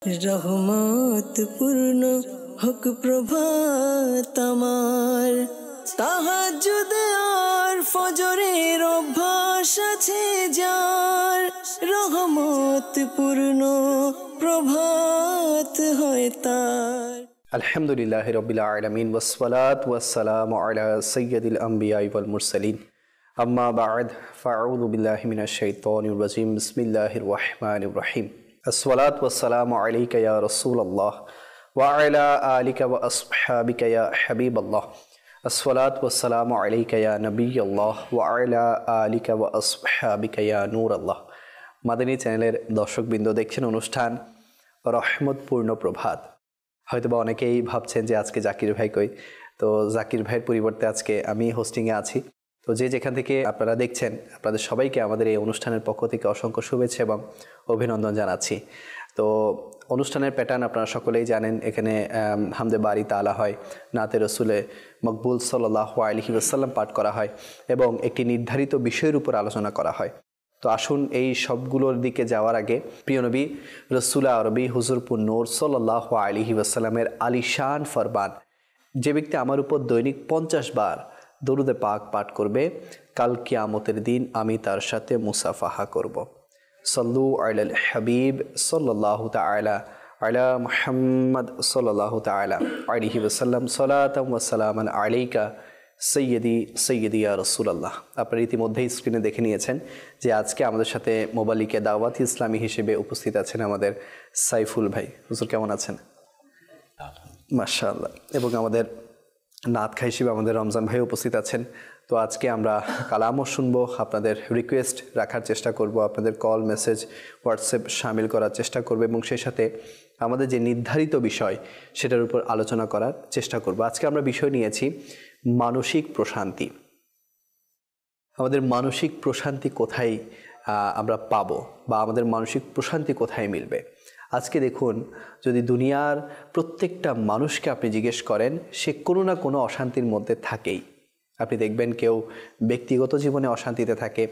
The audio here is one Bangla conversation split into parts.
রহমত পূর্ণ হোক প্রভাত আমার, তাহাজ্জুদ আর ফজরের অভ্যাস আছে যার, রহমত পূর্ণ প্রভাত হয় তার। আলহামদুলিল্লাহি রাব্বিল আলামিন ওয়াসসালাতু ওয়াসসালামু আলা সাইয়্যিদিল আমবিয়াই ওয়াল মুরসালিন, আম্মা বা'দ, ফাআউযু বিল্লাহি মিনাশ শাইতানির রাজীম, বিসমিল্লাহির রহমানির রহিম। আসসালাতু ওয়াসসালামু আলাইকা ইয়া রাসূলুল্লাহ ওয়া আলা আলিকা ওয়া আসহাবিকা ইয়া হাবিবাল্লাহ। আসসালাতু ওয়াসসালামু আলাইকা ইয়া নবিয়াল্লাহ ওয়া আলা আলিকা ওয়া আসহাবিকা ইয়া নূরাল্লাহ। মাদানী চ্যানেলের দর্শকবৃন্দ, দেখছেন অনুষ্ঠান রহমতপূর্ণ প্রভাত। হয়তোবা অনেকেই ভাবছেন যে আজকে জাকির ভাই কই, তো জাকির ভাইয়ের পরিবর্তে আজকে আমি হোস্টিংয়ে আছি। তো যে যেখান থেকে আপনারা দেখছেন, আপনাদের সবাইকে আমাদের এই অনুষ্ঠানের পক্ষ থেকে অসংখ্য শুভেচ্ছা এবং অভিনন্দন জানাচ্ছি। তো অনুষ্ঠানের প্যাটার্ন আপনারা সকলেই জানেন। এখানে হামদে বারি তালা হয়, নাতে রসুলে মকবুল সাল্লাল্লাহু আলাইহি ওয়াসাল্লাম পাঠ করা হয় এবং একটি নির্ধারিত বিষয়ের উপর আলোচনা করা হয়। তো আসুন এই সবগুলোর দিকে যাওয়ার আগে প্রিয় নবী রসুল আরবি হুজুরপুর নূর সাল্লাল্লাহু আলাইহি ওয়াসাল্লামের আলিশান ফরমান, যে ব্যক্তি আমার উপর দৈনিক 50 বার দরুদে পাক পাঠ করবে, কাল কিয়ামতের দিন আমি তার সাথে মুসাফাহা করব। সাল্লু আলাল হাবিব সাল্লাল্লাহু তাআলা আলা মুহাম্মদ সাল্লাল্লাহু তাআলা আলাইহি ওয়াসাল্লাম, সালাতাম ওয়া সালামান আলাইকা সৈয়দি ইয়া রাসূলুল্লাহ। আপনারা ইতিমধ্যেই স্ক্রিনে দেখে নিয়েছেন যে আজকে আমাদের সাথে মোবালিকে দাওয়াত ইসলামী হিসেবে উপস্থিত আছেন আমাদের সাইফুল ভাই। হুজুর কেমন আছেন? মাশাআল্লাহ। এবং আমাদের নাতখা হিসেবে আমাদের রমজান ভাই উপস্থিত আছেন। তো আজকে আমরা কালামও শুনবো, আপনাদের রিকোয়েস্ট রাখার চেষ্টা করব, আপনাদের কল মেসেজ হোয়াটসঅ্যাপ শামিল করার চেষ্টা করব এবং সেই সাথে আমাদের যে নির্ধারিত বিষয় সেটার উপর আলোচনা করার চেষ্টা করব। আজকে আমরা বিষয় নিয়েছি মানসিক প্রশান্তি। আমাদের মানসিক প্রশান্তি কোথায় আমরা পাবো, বা আমাদের মানসিক প্রশান্তি কোথায় মিলবে? আজকে দেখুন, যদি দুনিয়ার প্রত্যেকটা মানুষকে আপনি জিজ্ঞেস করেন, সে কোনো না কোনো অশান্তির মধ্যে থাকেই। আপনি দেখবেন কেউ ব্যক্তিগত জীবনে অশান্তিতে থাকে,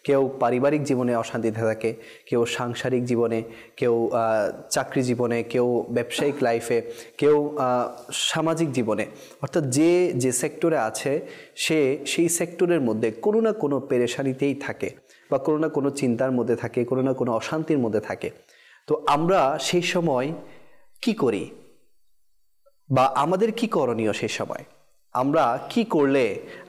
কেউ পারিবারিক জীবনে অশান্তিতে থাকে, কেউ সাংসারিক জীবনে, কেউ চাকরি জীবনে, কেউ ব্যবসায়িক লাইফে, কেউ সামাজিক জীবনে। অর্থাৎ যে সেক্টরে আছে সে সেই সেক্টরের মধ্যে কোনো না কোনো পেরেশানিতেই থাকে, বা কোনো না কোনো চিন্তার মধ্যে থাকে, কোনো না কোনো অশান্তির মধ্যে থাকে। তো আমরা সেই সময় কি করি, বা আমাদের কি করণীয়? সেই সময় আমরা কি করলে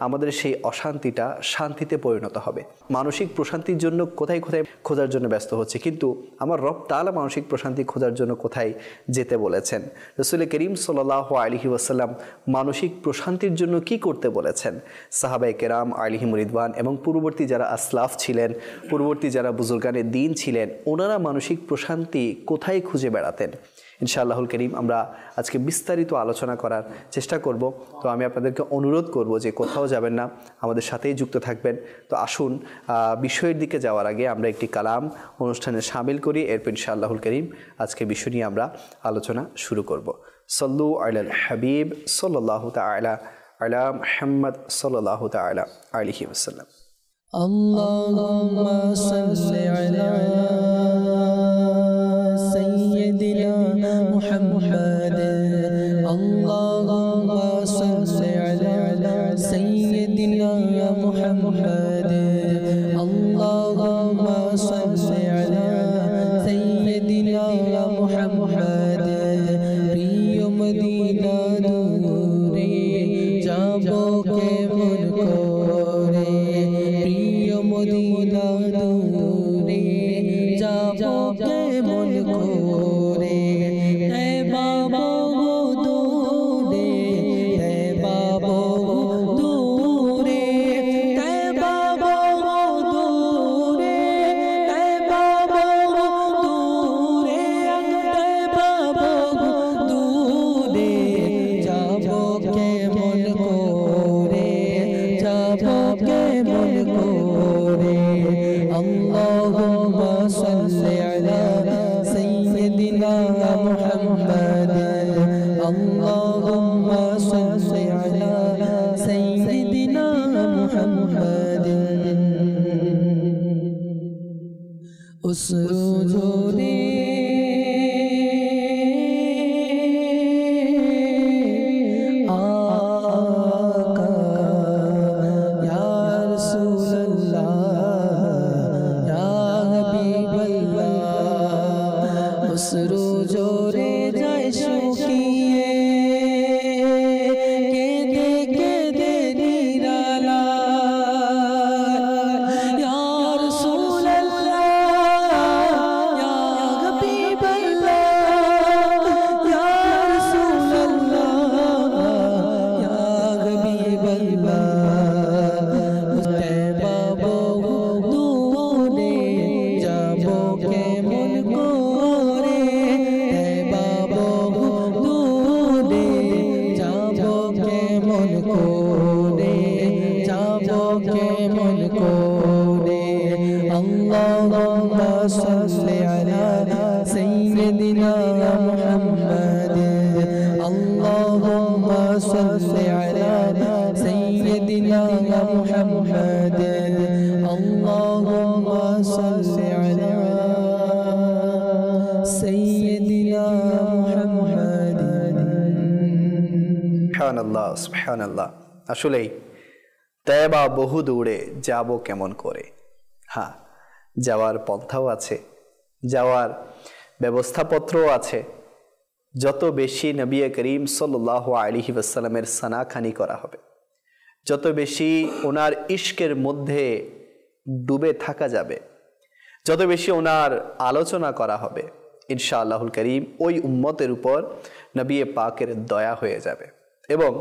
আমাদের সেই অশান্তিটা শান্তিতে পরিণত হবে? মানসিক প্রশান্তির জন্য কোথায় কোথায় খোঁজার জন্য ব্যস্ত হচ্ছে, কিন্তু আমার রব তাআলা মানসিক প্রশান্তি খোঁজার জন্য কোথায় যেতে বলেছেন? রাসূল করিম সাল্লাল্লাহু আলাইহি ওয়াসাল্লাম মানসিক প্রশান্তির জন্য কি করতে বলেছেন? সাহাবায়ে কেরাম আলাইহিমুর রিদওয়ান এবং পূর্ববর্তী যারা আসলাফ ছিলেন, পূর্ববর্তী যারা বুজুর্গানে দ্বীন ছিলেন, ওনারা মানসিক প্রশান্তি কোথায় খুঁজে বেড়াতেন? ইনশাআল্লাহুল করিম আমরা আজকে বিস্তারিত আলোচনা করার চেষ্টা করব। তো আমি আপনাদেরকে অনুরোধ করব যে কোথাও যাবেন না, আমাদের সাথেই যুক্ত থাকবেন। তো আসুন বিষয়ের দিকে যাওয়ার আগে আমরা একটি কালাম অনুষ্ঠানে শামিল করি, এরপর ইনশাআল্লাহুল করিম আজকে বিষয় নিয়ে আমরা আলোচনা শুরু করব। সাল্লু আলাল হাবিব সাল্লাল্লাহু তাআলা আলা মুহাম্মদ সাল্লাল্লাহু তাআলা আলাইহি ওয়াসাল্লাম। আল্লাহুম্মা সাল্লি আলা سيدنا محمد اللهم صل على سيدنا محمد اللهم صل على سيدنا محمد প্রিয় মদিনা নূরে যাবো কেমন করে, প্রিয় মদিনা নূরে যাবো কেমন করে, এ বাবা দূরে, এ বাবা দূরে, এ বাবা দূরে, এ বাবা দূরে, এ বাবা দূরে যাবো কেমন করে, যাবো কেমন করে। আল্লাহুম্মা সাল্লি আলা سيدنا محمد اللهم صل على سيدنا محمد उस रोज़ोरे অশ্রু জোরে যায় শুকিয়ে কেঁদে কেঁদে নিরালা ইয়া রাসূলুল্লাহ ইয়া হাবিবাল্লাহ ইয়া রাসূলুল্লাহ ইয়া হাবিবাল্লাহ اللهم صل على سيدنا محمد اللهم صل على سيدنا محمد اللهم صل على سيدنا محمد সুবহানাল্লাহ সুবহানাল্লাহ। আসলেই তয়বা বহু দূরে যাব কেমন করে। হ্যাঁ, যাওয়ার পন্থাও আছে, যাওয়ার ব্যবস্থাপত্রও আছে। যত বেশি নবী করিম সাল্লাল্লাহু আলাইহি ওয়াসাল্লামের সানাখানি করা হবে, যত বেশি ওনার ইশকের মধ্যে ডুবে থাকা যাবে, যত বেশি ওনার আলোচনা করা হবে, ইনশাআল্লাহুল করিম ওই উম্মতের উপর নবী পাকের দয়া হয়ে যাবে এবং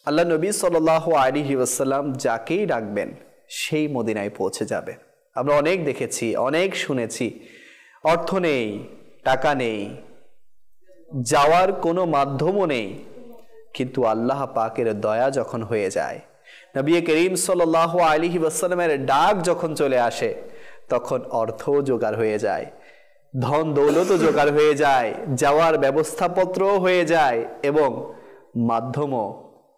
আল্লাহ নবী সাল্লাল্লাহু আলাইহি ওয়াসাল্লাম যাকেই ডাকবেন সেই মদিনায় পৌঁছে যাবে। আমরা অনেক দেখেছি, অনেক শুনেছি, অর্থ নেই, টাকা নেই, যাওয়ার কোনো মাধ্যমও নেই, কিন্তু আল্লাহ পাকের দয়া যখন হয়ে যায়, নবী করিম সাল্লাল্লাহু আলাইহি ওয়াসাল্লামের ডাক যখন চলে আসে, তখন অর্থও জোগাড় হয়ে যায়, ধন দৌলতও জোগাড় হয়ে যায়, যাওয়ার ব্যবস্থাপত্রও হয়ে যায় এবং মাধ্যমও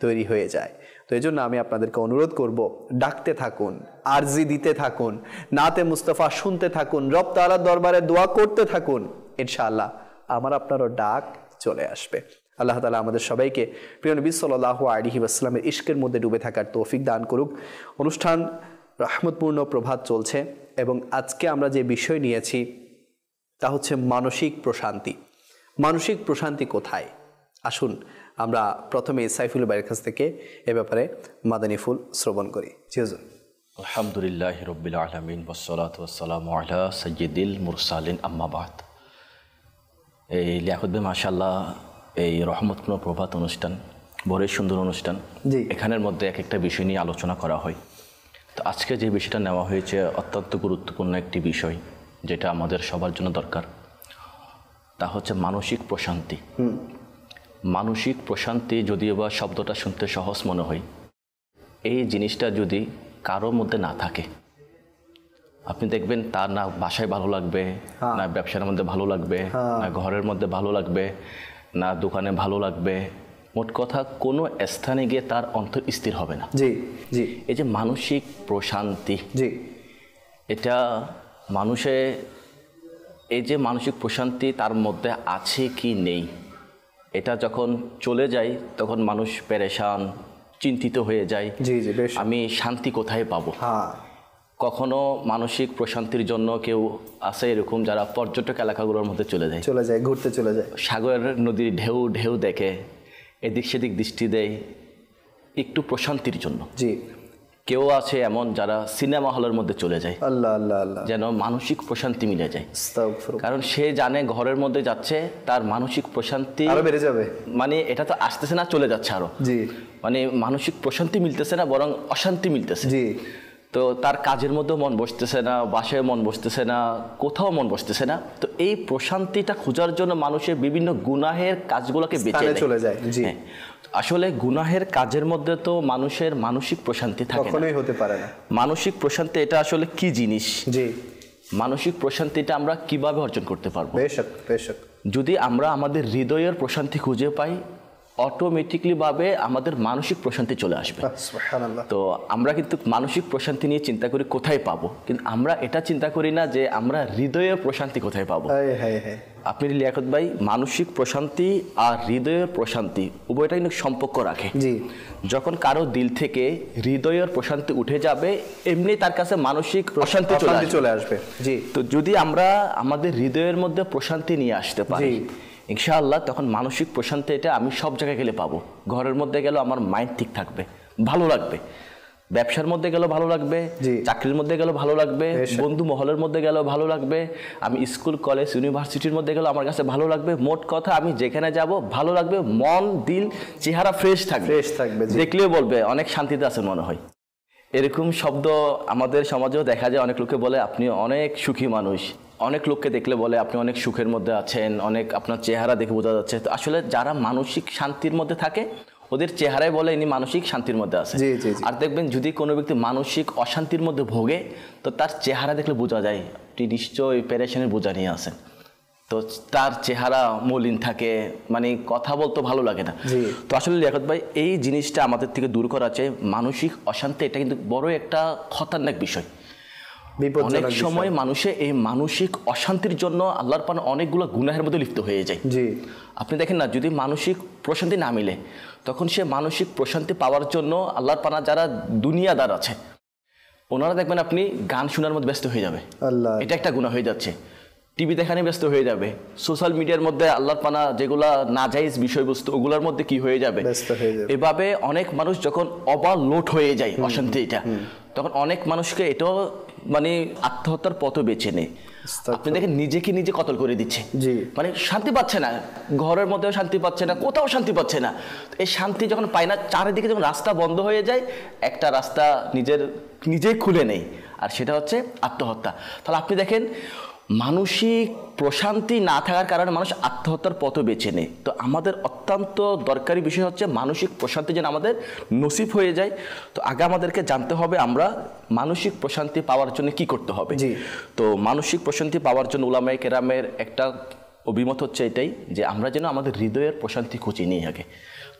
তৈরি হয়ে যায়। তো এই জন্য আমি আপনাদেরকে অনুরোধ করব, ডাকতে থাকুন, আরজি দিতে থাকুন, নাতে মুস্তাফা শুনতে থাকুন, রব তাআলার দরবারে দোয়া করতে থাকুন, ইনশাআল্লাহ আমার আপনারও ডাক চলে আসবে। আল্লাহ তাআলা আমাদের সবাইকে প্রিয় নবী সাল্লাল্লাহু আলাইহি ওয়াসাল্লামের ইশকের মধ্যে ডুবে থাকার তৌফিক দান করুক। অনুষ্ঠান রহমতপূর্ণ প্রভাত চলছে এবং আজকে আমরা যে বিষয় নিয়েছি তা হচ্ছে মানসিক প্রশান্তি। মানসিক প্রশান্তি কোথায়? আসুন আমরা প্রথমে সাইফুল ভাইয়ের কাছ থেকে এ ব্যাপারে মাদানী ফুল শ্রবণ করি। জি হুজুর। আলহামদুলিল্লাহি রাব্বিল আলামিন ওয়াসসালাতু ওয়াসসালামু আলা সাইয়্যিদিল মুরসালিন আম্মা বাদ। এই লিয়াকত ভাই মাশাআল্লাহ, এই রহমতপূর্ণ প্রভাত অনুষ্ঠান, বড়ই সুন্দর অনুষ্ঠান। জি, এখানের মধ্যে এক একটা বিষয় নিয়ে আলোচনা করা হয়। তো আজকে যে বিষয়টা নেওয়া হয়েছে অত্যন্ত গুরুত্বপূর্ণ একটি বিষয়, যেটা আমাদের সবার জন্য দরকার, তা হচ্ছে মানসিক প্রশান্তি। মানসিক প্রশান্তি যদিও বা শব্দটা শুনতে সহজ মনে হয়, এই জিনিসটা যদি কারোর মধ্যে না থাকে, আপনি দেখবেন তার না বাসায় ভালো লাগবে, না ব্যবসার মধ্যে ভালো লাগবে, না ঘরের মধ্যে ভালো লাগবে, না দোকানে ভালো লাগবে, মোট কথা কোনো স্থানে গিয়ে তার অন্তর স্থির হবে না। জি জি। এই যে মানসিক প্রশান্তি, জি, এটা মানুষে, এই যে মানসিক প্রশান্তি তার মধ্যে আছে কি নেই, এটা যখন চলে যায় তখন মানুষ পেরেশান, চিন্তিত হয়ে যায়। জি জি, বেশ। আমি শান্তি কোথায় পাবো? হ্যাঁ, কখনো মানসিক প্রশান্তির জন্য কেউ আছে এরকম যারা পর্যটক এলাকাগুলোর মধ্যে চলে যায়, ঘুরতে চলে যায়, সাগরের নদীর ঢেউ ঢেউ দেখে, এদিক সেদিক দৃষ্টি দেয় একটু প্রশান্তির জন্য। জি। কেউ আছে এমন যারা সিনেমা হলের মধ্যে চলে যায়, আল্লাহ আল্লাহ আল্লাহ, যেন মানসিক প্রশান্তি মিলে যায়। আস্তাগফিরুল্লাহ। কারণ সে জানে ঘরের মধ্যে যাচ্ছে, তার মানসিক প্রশান্তি আরো বেড়ে যাবে, মানে এটা তো আসতেছে না, চলে যাচ্ছে আরো। জি। মানে মানসিক প্রশান্তি মিলতেছে না, বরং অশান্তি মিলতেছে। জি। তো তার কাজের মধ্যেও মন বসতেছে না, বাসায় মন বসতেছে না, কোথাও মন বসতেছে না। তো এই প্রশান্তিটা খোঁজার জন্য মানুষের বিভিন্ন গুনাহের কাজগুলোকে বেঁচে চলে যায়। জি। আসলে গুনাহের কাজের মধ্যে তো মানুষের মানসিক প্রশান্তি থাকে না, কখনোই হতে পারে না। মানসিক প্রশান্তি এটা আসলে কি জিনিস? জি। মানসিক প্রশান্তিটা আমরা কিভাবে অর্জন করতে পারবো? বেশক বেশক। যদি আমরা আমাদের হৃদয়ের প্রশান্তি খুঁজে পাই, অটোমেটিকলি ভাবে আমাদের মানসিক প্রশান্তি চলে আসবে। সুবহানাল্লাহ। তো আমরা কিন্তু মানসিক প্রশান্তি নিয়ে চিন্তা করি কোথায় পাবো, কিন্তু আমরা এটা চিন্তা করি না যে আমরা হৃদয়ের প্রশান্তি কোথায় পাবো। আপনি লিয়াকত ভাই, মানসিক প্রশান্তি আর হৃদয়ের প্রশান্তি উভয়টাই কিন্তু সম্পর্ক রাখে। জি, যখন কারো দিল থেকে হৃদয়ের প্রশান্তি উঠে যাবে, এমনি তার কাছে মানসিক অশান্তি চলে আসবে। জি, তো যদি আমরা আমাদের হৃদয়ের মধ্যে প্রশান্তি নিয়ে আসতে পারি ইনশাআল্লাহ, তখন মানসিক প্রশান্তি এটা আমি সব জায়গায় গেলে পাবো। ঘরের মধ্যে গেলেও আমার মাইন্ড ঠিক থাকবে, ভালো লাগবে। ব্যবসার মধ্যে গেলেও ভালো লাগবে, চাকরির মধ্যে গেলেও ভালো লাগবে, বন্ধু মহলের মধ্যে গেলেও ভালো লাগবে, আমি স্কুল কলেজ ইউনিভার্সিটির মধ্যে গেলেও আমার কাছে ভালো লাগবে। মোট কথা আমি যেখানে যাব ভালো লাগবে, মন দিল চেহারা ফ্রেশ থাকবে। দেখলেও বলবে অনেক শান্তিতে আছেন মনে হয়। এরকম শব্দ আমাদের সমাজেও দেখা যায়। অনেক লোকে বলে আপনি অনেক সুখী মানুষ, অনেক লোককে দেখলে বলে আপনি অনেক সুখের মধ্যে আছেন, অনেক আপনার চেহারা দেখে বোঝা যাচ্ছে। তো আসলে যারা মানসিক শান্তির মধ্যে থাকে ওদের চেহারায় বলে ইনি মানসিক শান্তির মধ্যে আছে। আর দেখবেন যদি কোনো ব্যক্তি মানসিক অশান্তির মধ্যে ভোগে তো তার চেহারা দেখলে বোঝা যায় আপনি নিশ্চয়ই পেরেশানির বোঝা নিয়ে আসেন। তো তার চেহারা মলিন থাকে, মানে কথা বলতে ভালো লাগে না। তো আসলে লিয়াকত ভাই, এই জিনিসটা আমাদের থেকে দূর করা আছে। মানসিক অশান্তি এটা কিন্তু বড় একটা খতরনাক বিষয়। অনেক সময় মানুষে এই মানসিক অশান্তির জন্য আল্লাহর পানে অনেকগুলো গুনাহের মধ্যে লিপ্ত হয়ে যায়। আপনি দেখেন না, যদি মানসিক প্রশান্তি না মিলে তখন সে মানসিক প্রশান্তি পাওয়ার জন্য আল্লাহর পানা যারা দুনিয়াদার আছে ওনারা দেখবেন আপনি গান শোনার মধ্যে ব্যস্ত হয়ে যাবে, এটা একটা গুনাহ হয়ে যাচ্ছে। টিভি দেখানে ব্যস্ত হয়ে যাবে, সোশ্যাল মিডিয়ার মধ্যে আল্লাহর পানা যেগুলা নাজায়েজ বিষয়বস্তু ওগুলোর মধ্যে কি হয়ে যাবে। এভাবে অনেক মানুষ যখন ওভারলোড হয়ে যায় অশান্তিটা, তখন অনেক মানুষকে এটাও মানে আত্মহত্যার পথ বেছে নেয়। আপনি দেখেন নিজেকে নিজে কতল করে দিচ্ছে, মানে শান্তি পাচ্ছে না, ঘরের মধ্যেও শান্তি পাচ্ছে না, কোথাও শান্তি পাচ্ছে না। এই শান্তি যখন পায় না, চারিদিকে যখন রাস্তা বন্ধ হয়ে যায়, একটা রাস্তা নিজেই খুলে নেই, আর সেটা হচ্ছে আত্মহত্যা। তাহলে আপনি দেখেন মানসিক প্রশান্তি না থাকার কারণে মানুষ আত্মহত্যার পথ বেছে নেয়। তো আমাদের অত্যন্ত দরকারি বিষয় হচ্ছে মানসিক প্রশান্তি যেন আমাদের নসিব হয়ে যায়। তো আগে আমাদেরকে জানতে হবে আমরা মানসিক প্রশান্তি পাওয়ার জন্য কি করতে হবে। তো মানসিক প্রশান্তি পাওয়ার জন্য উলামায়ে কেরামের একটা অভিমত হচ্ছে এটাই যে আমরা যেন আমাদের হৃদয়ের প্রশান্তি খুঁজে নিই আগে।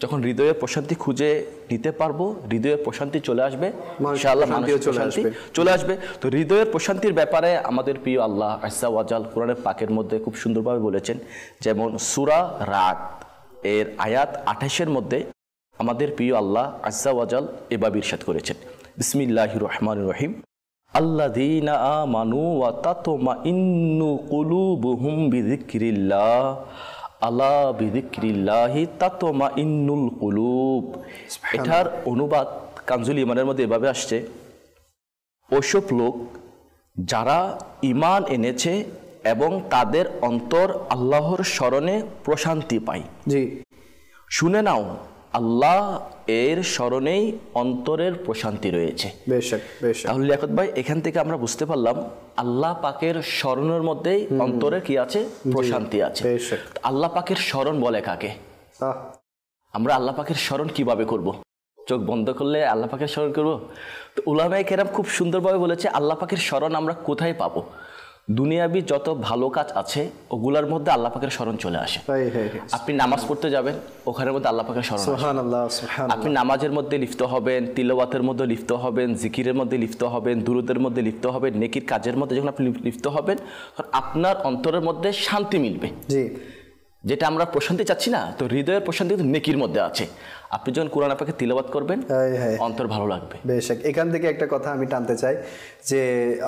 যখন হৃদয়ের প্রশান্তি খুঁজে নিতে পারবো, হৃদয়ের প্রশান্তি চলে আসবে, ইনশাআল্লাহ মানসিক প্রশান্তি চলে আসবে। তো হৃদয়ের প্রশান্তির ব্যাপারে আমাদের প্রিয় আল্লাহ আজ্জা ওয়া জাল কোরআনের পাকের মধ্যে খুব সুন্দরভাবে বলেছেন। যেমন সূরা রাদ এর আয়াত 28-এর মধ্যে আমাদের প্রিয় আল্লাহ আজ্জা ওয়া জাল এভাবে ইরশাদ করেছেন, বিসমিল্লাহির রহমানির রহিম, আল্লাযীনা আমানু ওয়া তাতমাইন্নু কুলুবুহুম বিযিকরিল্লাহ আলা বিযিকরিল্লাহি তাতমাইন্নুল কুলুব। এটার অনুবাদ কানজুল ঈমানের মধ্যে এভাবে আসছে, ওইসব লোক যারা ঈমান এনেছে এবং তাদের অন্তর আল্লাহর স্মরণে প্রশান্তি পায়। শুনে নাও, আল্লাহ এর স্মরণেই অন্তরের প্রশান্তি রয়েছে। তাহলে লিয়াকত ভাই, এখান থেকে আমরা বুঝতে পারলাম আল্লাহ পাকের স্মরণের মধ্যেই অন্তরের কি আছে, প্রশান্তি আছে। আল্লাহ পাকের স্মরণ বলে কাকে? আমরা আল্লাহ পাকের স্মরণ কিভাবে করব? চোখ বন্ধ করলে আল্লাহ পাকের স্মরণ করব? তো উলামায়ে কেরাম খুব সুন্দরভাবে বলেছে আল্লাহ পাকের স্মরণ আমরা কোথায় পাবো। দুনিয়াবি যত ভালো কাজ আছে ওগুলার মধ্যে আল্লাহ পাকের স্মরণ চলে আসে। আপনি নামাজ পড়তে যাবেন, ওখানের মধ্যে আল্লাহ পাকের স্মরণ আসে। আপনি নামাজের মধ্যে লিপ্ত হবেন, তিলাওয়াতের মধ্যে লিপ্ত হবেন, জিকিরের মধ্যে লিপ্ত হবেন, দুরুদের মধ্যে লিপ্ত হবেন, নেকির কাজের মধ্যে যখন আপনি লিপ্ত হবেন তখন আপনার অন্তরের মধ্যে শান্তি মিলবে। যেটা আমরা প্রশান্তি চাচ্ছি না, তো হৃদয়ের প্রশান্তি কিন্তু নেকির মধ্যে আছে। আপনি যখন কোরআন পাকে তিলাওয়াত করবেন অন্তর ভালো লাগবে। বেশ, এখান থেকে একটা কথা আমি টানতে চাই যে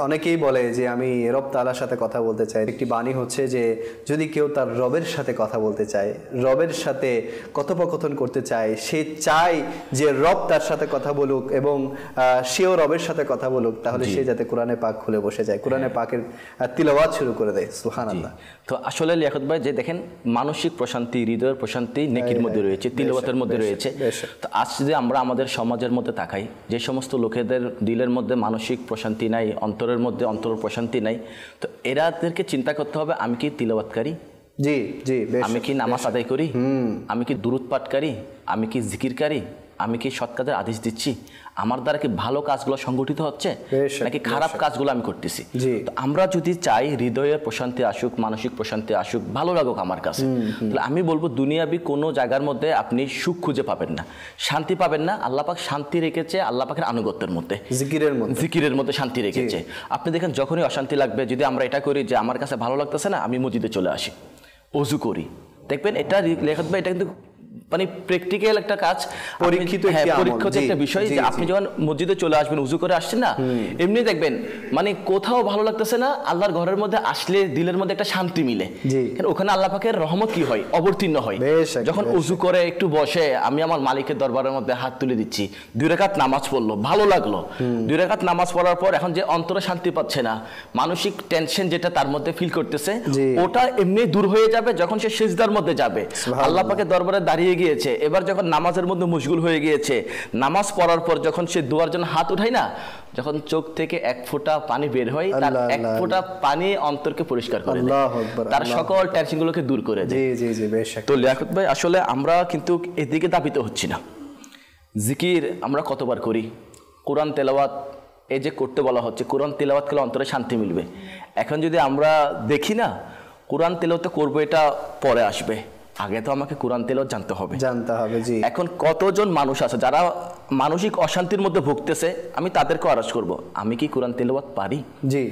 অনেকেই বলে যে আমি রব তাআলার সাথে কথা বলতে চাই। একটি বাণী হচ্ছে যে যদি কেউ তার রবের সাথে কথা বলতে চায়, রবের সাথে কথোপকথন করতে চায়, সে চায় যে রব তার সাথে কথা বলুক এবং সেও রবের সাথে কথা বলুক, তাহলে সে যাতে কোরআনে পাক খুলে বসে যায়, কোরআনে পাকের তিলাওয়াত শুরু করে দেয়। সুবহানাল্লাহ। তো আসলে লিয়াকত ভাই, যে দেখেন মানসিক প্রশান্তি, হৃদয়ের প্রশান্তি নেকির মধ্যে রয়েছে, তিলাওয়াতের মধ্যে রয়েছে। তো আজ যদি আমরা আমাদের সমাজের মধ্যে তাকাই, যে সমস্ত লোকেদের দিলের মধ্যে মানসিক প্রশান্তি নাই, অন্তরের মধ্যে অন্তর প্রশান্তি নাই, তো এরাদেরকে চিন্তা করতে হবে আমি কি তিলাওয়াতকারী, আমি কি নামাজ আদায় করি, আমি কি দুরূদ পাঠকারী, আমি কি জিকিরকারী, আমি কি সৎ কাজের আদেশ দিচ্ছি, আমার দ্বারা কি ভালো কাজগুলো সংগঠিত হচ্ছে নাকি খারাপ কাজগুলো আমি করতেছি। তো আমরা যদি চাই হৃদয়ের প্রশান্তি আসুক, মানসিক প্রশান্তি আসুক, ভালো লাগুক আমার কাছে, তাহলে আমি বলবো দুনিয়াবি কোনো জায়গার মধ্যে আপনি সুখ খুঁজে পাবেন না, শান্তি পাবেন না। আল্লাহ পাক শান্তি রেখেছে আল্লাহ পাকের আনুগত্যের মধ্যে, জিকিরের মধ্যে শান্তি রেখেছে। আপনি দেখেন যখনই অশান্তি লাগবে, যদি আমরা এটা করি যে আমার কাছে ভালো লাগতেছে না, আমি মসজিদে চলে আসি, অজু করি, দেখবেন এটা লেখাত ভাই এটা কিন্তু মানে প্র্যাকটিক্যাল একটা কাজ, পরীক্ষিত একটা বিষয় যে আপনি যখন মসজিদে চলে আসবেন উজু করে আসছেন না, এমনি দেখবেন মানে কোথাও ভালো লাগতেছে না, আল্লাহর ঘরের মধ্যে আসলে দিলের মধ্যে একটা শান্তি মিলে, ওখানে আল্লাহ পাকের রহমত কি হয়, অবতীর্ণ হয়। যখন উজু করে একটু বসে আমি আমার মালিকের দরবারের মধ্যে হাত তুলে দিচ্ছি, 2 রাকাত নামাজ পড়লো, ভালো লাগলো, 2 রাকাত নামাজ পড়ার পর এখন যে অন্তরে শান্তি পাচ্ছে না, মানসিক টেনশন যেটা তার মধ্যে ফিল করতেছে, ওটা এমনি দূর হয়ে যাবে যখন সে সিজদার মধ্যে যাবে, আল্লাহ পাকের দরবারে দাঁড়িয়ে গিয়েছে। এবার যখন নামাজের মধ্যে মশগুল হয়ে গিয়েছে, নামাজ পড়ার পর যখন সে দোয়ার জন্য হাত উঠায় না, যখন চোখ থেকে 1 ফোঁটা পানি বের হয়, তার 1 ফোঁটা পানি অন্তরকে পরিষ্কার করে দেয়, তার সকল টেনশন গুলোকে দূর করে দেয়। তো লিয়াকত ভাই আসলে আমরা কিন্তু এদিকে দাবিত হচ্ছি না। জিকির আমরা কতবার করি, কোরআন তেলাওয়াত এই যে করতে বলা হচ্ছে, কোরআন তেলাওয়াত করলে অন্তরে শান্তি মিলবে। এখন যদি আমরা দেখি না কোরআন তেলাওয়াত করবো, এটা পরে আসবে, আগে তো আমাকে কোরআন তেলাওয়াত জানতে হবে। জি। এখন কতজন মানুষ আছে যারা মানসিক অশান্তির মধ্যে ভুগতেছে, আমি তাদেরকে আরজ করব, আমি কি কোরআন তেলাওয়াত পারি? জি।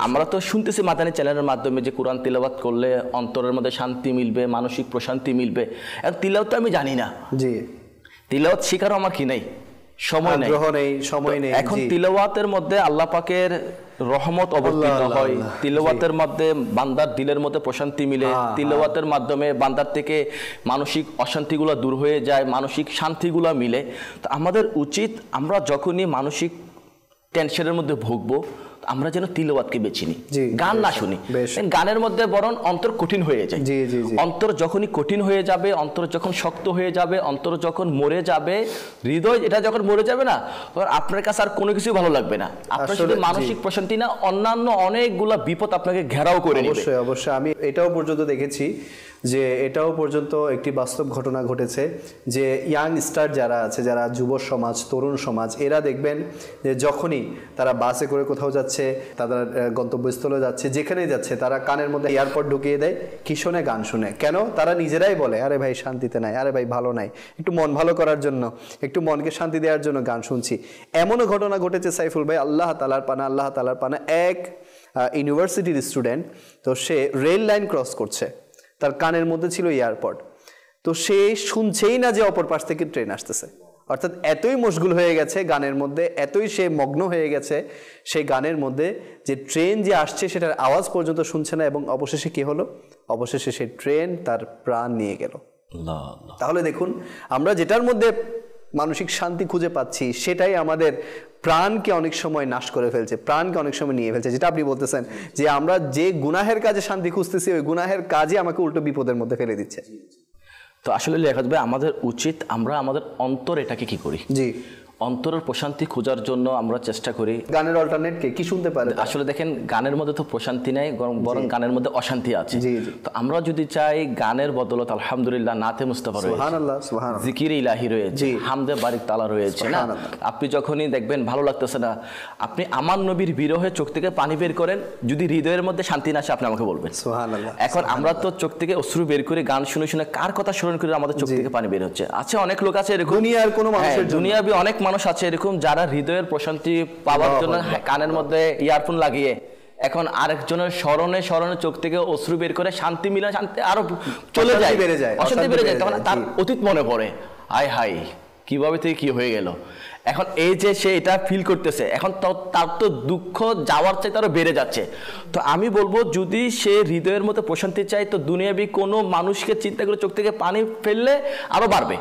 আমরা তো শুনতেছি মাদানী চ্যানেলের মাধ্যমে যে কোরআন তেলাওয়াত করলে অন্তরের মধ্যে শান্তি মিলবে, মানসিক প্রশান্তি মিলবে। এখন তিলাওয়াত তো আমি জানি না। জি। তিলাওয়াত শেখারও আমার কি নেই, সময় নেই, সময় নেই। এখন তিলাওয়াতের মধ্যে আল্লাহ পাকের রহমত অবতীর্ণ হয়, তিলাওয়াতের মধ্যে বান্দার দিলের মধ্যে প্রশান্তি মিলে, তিলাওয়াতের মাধ্যমে বান্দার থেকে মানসিক অশান্তিগুলো দূর হয়ে যায়, মানসিক শান্তিগুলো মিলে। তো আমাদের উচিত আমরা যখনই মানসিক টেনশনের মধ্যে ভুগবো, আমরা যেন তিলাওয়াতকে বেছে নিই, গান না শুনি। গানের মধ্যে বরং অন্তর কঠিন হয়ে যায়। অন্তর যখনই কঠিন হয়ে যাবে, অন্তর যখন শক্ত হয়ে যাবে, অন্তর যখন মরে যাবে, হৃদয় এটা যখন মরে যাবে না, তখন আপনার কাছে আর কোনো কিছু ভালো লাগবে না। আপনার শুধু মানসিক প্রশান্তি না, অন্যান্য অনেকগুলা বিপদ আপনাকে ঘেরাও করে নেবে। অবশ্যই অবশ্যই। আমি এটাও পর্যন্ত দেখেছি যে এটাও পর্যন্ত একটি বাস্তব ঘটনা ঘটেছে যে ইয়াং স্টার যারা আছে, যারা যুব সমাজ, তরুণ সমাজ, এরা দেখবেন যে যখনই তারা বাসে করে কোথাও যাচ্ছে, তাদের গন্তব্যস্থলে যাচ্ছে, যেখানেই যাচ্ছে, তারা কানের মধ্যে এয়ারপড ঢুকিয়ে দেয়, কি শোনে? গান শুনে। কেন? তারা নিজেরাই বলে, আরে ভাই শান্তিতে নাই, আরে ভাই ভালো নাই, একটু মন ভালো করার জন্য, একটু মনকে শান্তি দেওয়ার জন্য গান শুনছি। এমনও ঘটনা ঘটেছে সাইফুল ভাই, আল্লাহ তাআলার পানা, এক ইউনিভার্সিটির স্টুডেন্ট, তো সে রেল লাইন ক্রস করছে, তার কানের মধ্যে ছিল এয়ারপড, তো সে শুনছেই না যে অপর পাশ থেকে ট্রেন আসতেছে। অর্থাৎ এতই মশগুল হয়ে গেছে গানের মধ্যে, এতই সে মগ্ন হয়ে গেছে সেই গানের মধ্যে, যে ট্রেন যে আসছে সেটার আওয়াজ পর্যন্ত শুনছে না। এবং অবশেষে কি হলো? অবশেষে সেই ট্রেন তার প্রাণ নিয়ে গেল। তাহলে দেখুন, আমরা যেটার মধ্যে মানসিক শান্তি খুঁজে পাচ্ছি, সেটাই আমাদের প্রাণকে অনেক সময় নাশ করে ফেলছে, প্রাণকে অনেক সময় নিয়ে ফেলছে। যেটা আপনি বলতেছেন যে আমরা যে গুনাহের কাজে শান্তি খুঁজতেছি, ওই গুনাহের কাজে আমাকে উল্টো বিপদের মধ্যে ফেলে দিচ্ছে। তো আসলে লেখা যাবে আমাদের উচিত আমরা আমাদের অন্তর এটাকে কি করি, জি, অন্তরের প্রশান্তি খোঁজার জন্য আমরা চেষ্টা করি। গানের অল্টারনেট কি শুনতে পারে? আসলে দেখেন, গানের মধ্যে তো প্রশান্তি নাই, বরং গানের মধ্যে অশান্তি আছে। তো আমরা যদি চাই গানের বদলত আলহামদুলিল্লাহ নাতে মুস্তাফা রয়েছে, সুবহানাল্লাহ, জিকিরে ইলাহি রয়েছে, হামদে বারিক তাআলা রয়েছে না। আপনি যখনই দেখবেন ভালো লাগতেছে না, আপনি আমার নবীর বিরহে চোখ থেকে পানি বের করেন, যদি হৃদয়ের মধ্যে শান্তি না আসে আপনি আমাকে বলবেন। সুবহানাল্লাহ। এখন আমরা তো চোখ থেকে অশ্রু বের করে গান শুনে শুনে কার কথা স্মরণ করে আমাদের চোখ থেকে পানি বের হচ্ছে। আছে অনেক লোক আছে এরকম, দুনিয়ার কোনো মানুষের জন্য, দুনিয়াবি অনেক মানুষ আছে এরকম, যারা হৃদয়ের প্রশান্তি পাওয়ার জন্য কানের মধ্যে ইয়ারফোন লাগিয়ে এখন আরেকজনের স্মরণে স্মরণে চোখ থেকে অশ্রু বের করে শান্তি মিলে, শান্তি আরো চলে যায়, অশান্তি বেড়ে যায়। তখন তার অতীত মনে পড়ে, আয় হাই কিভাবে থেকে কি হয়ে গেল। এখন এই যে সে এটা ফিল করতেছে, এখন তার তো দুঃখ যাওয়ার চাই তারও বেড়ে যাচ্ছে। তো আমি বলবো, যদি সে হৃদয়ের মধ্যে প্রশান্তি চাই, তো দুনিয়াবি কোনো মানুষকে চিন্তা করে চোখ থেকে পানি ফেললে আরো বাড়বে।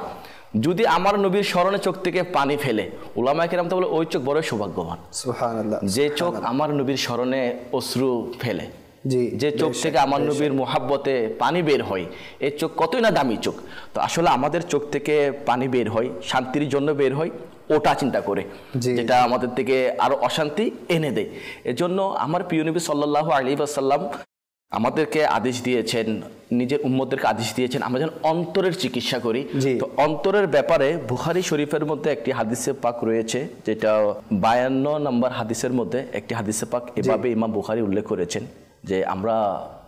যদি আমার নবীর স্মরণে চোখ থেকে পানি ফেলে, উলামায়ে কেরাম তো বলে ওই চোখ বড় সৌভাগ্যবান, সুবহানাল্লাহ, যে চোখ আমার নবীর স্মরণে অশ্রু ফেলে, যে চোখ থেকে আমার নবীর মুহাব্বতে পানি বের হয়, এই চোখ কতই না দামি চোখ। তো আসলে আমাদের চোখ থেকে পানি বের হয় শান্তির জন্য বের হয়, ওটা চিন্তা করে, যেটা আমাদের থেকে আরো অশান্তি এনে দেয়। এজন্য আমার প্রিয় নবী সাল্লাল্লাহু আলাইহি ওয়াসাল্লাম আমাদেরকে আদেশ দিয়েছেন, নিজের উম্মতদেরকে আদেশ দিয়েছেন আমরা যেন অন্তরের চিকিৎসা করি। তো অন্তরের ব্যাপারে বুখারী শরীফের মধ্যে একটি হাদিসে পাক রয়েছে, যেটা 52 নম্বর হাদিসের মধ্যে একটি হাদিসে পাক এভাবে ইমাম বুখারী উল্লেখ করেছেন যে আমরা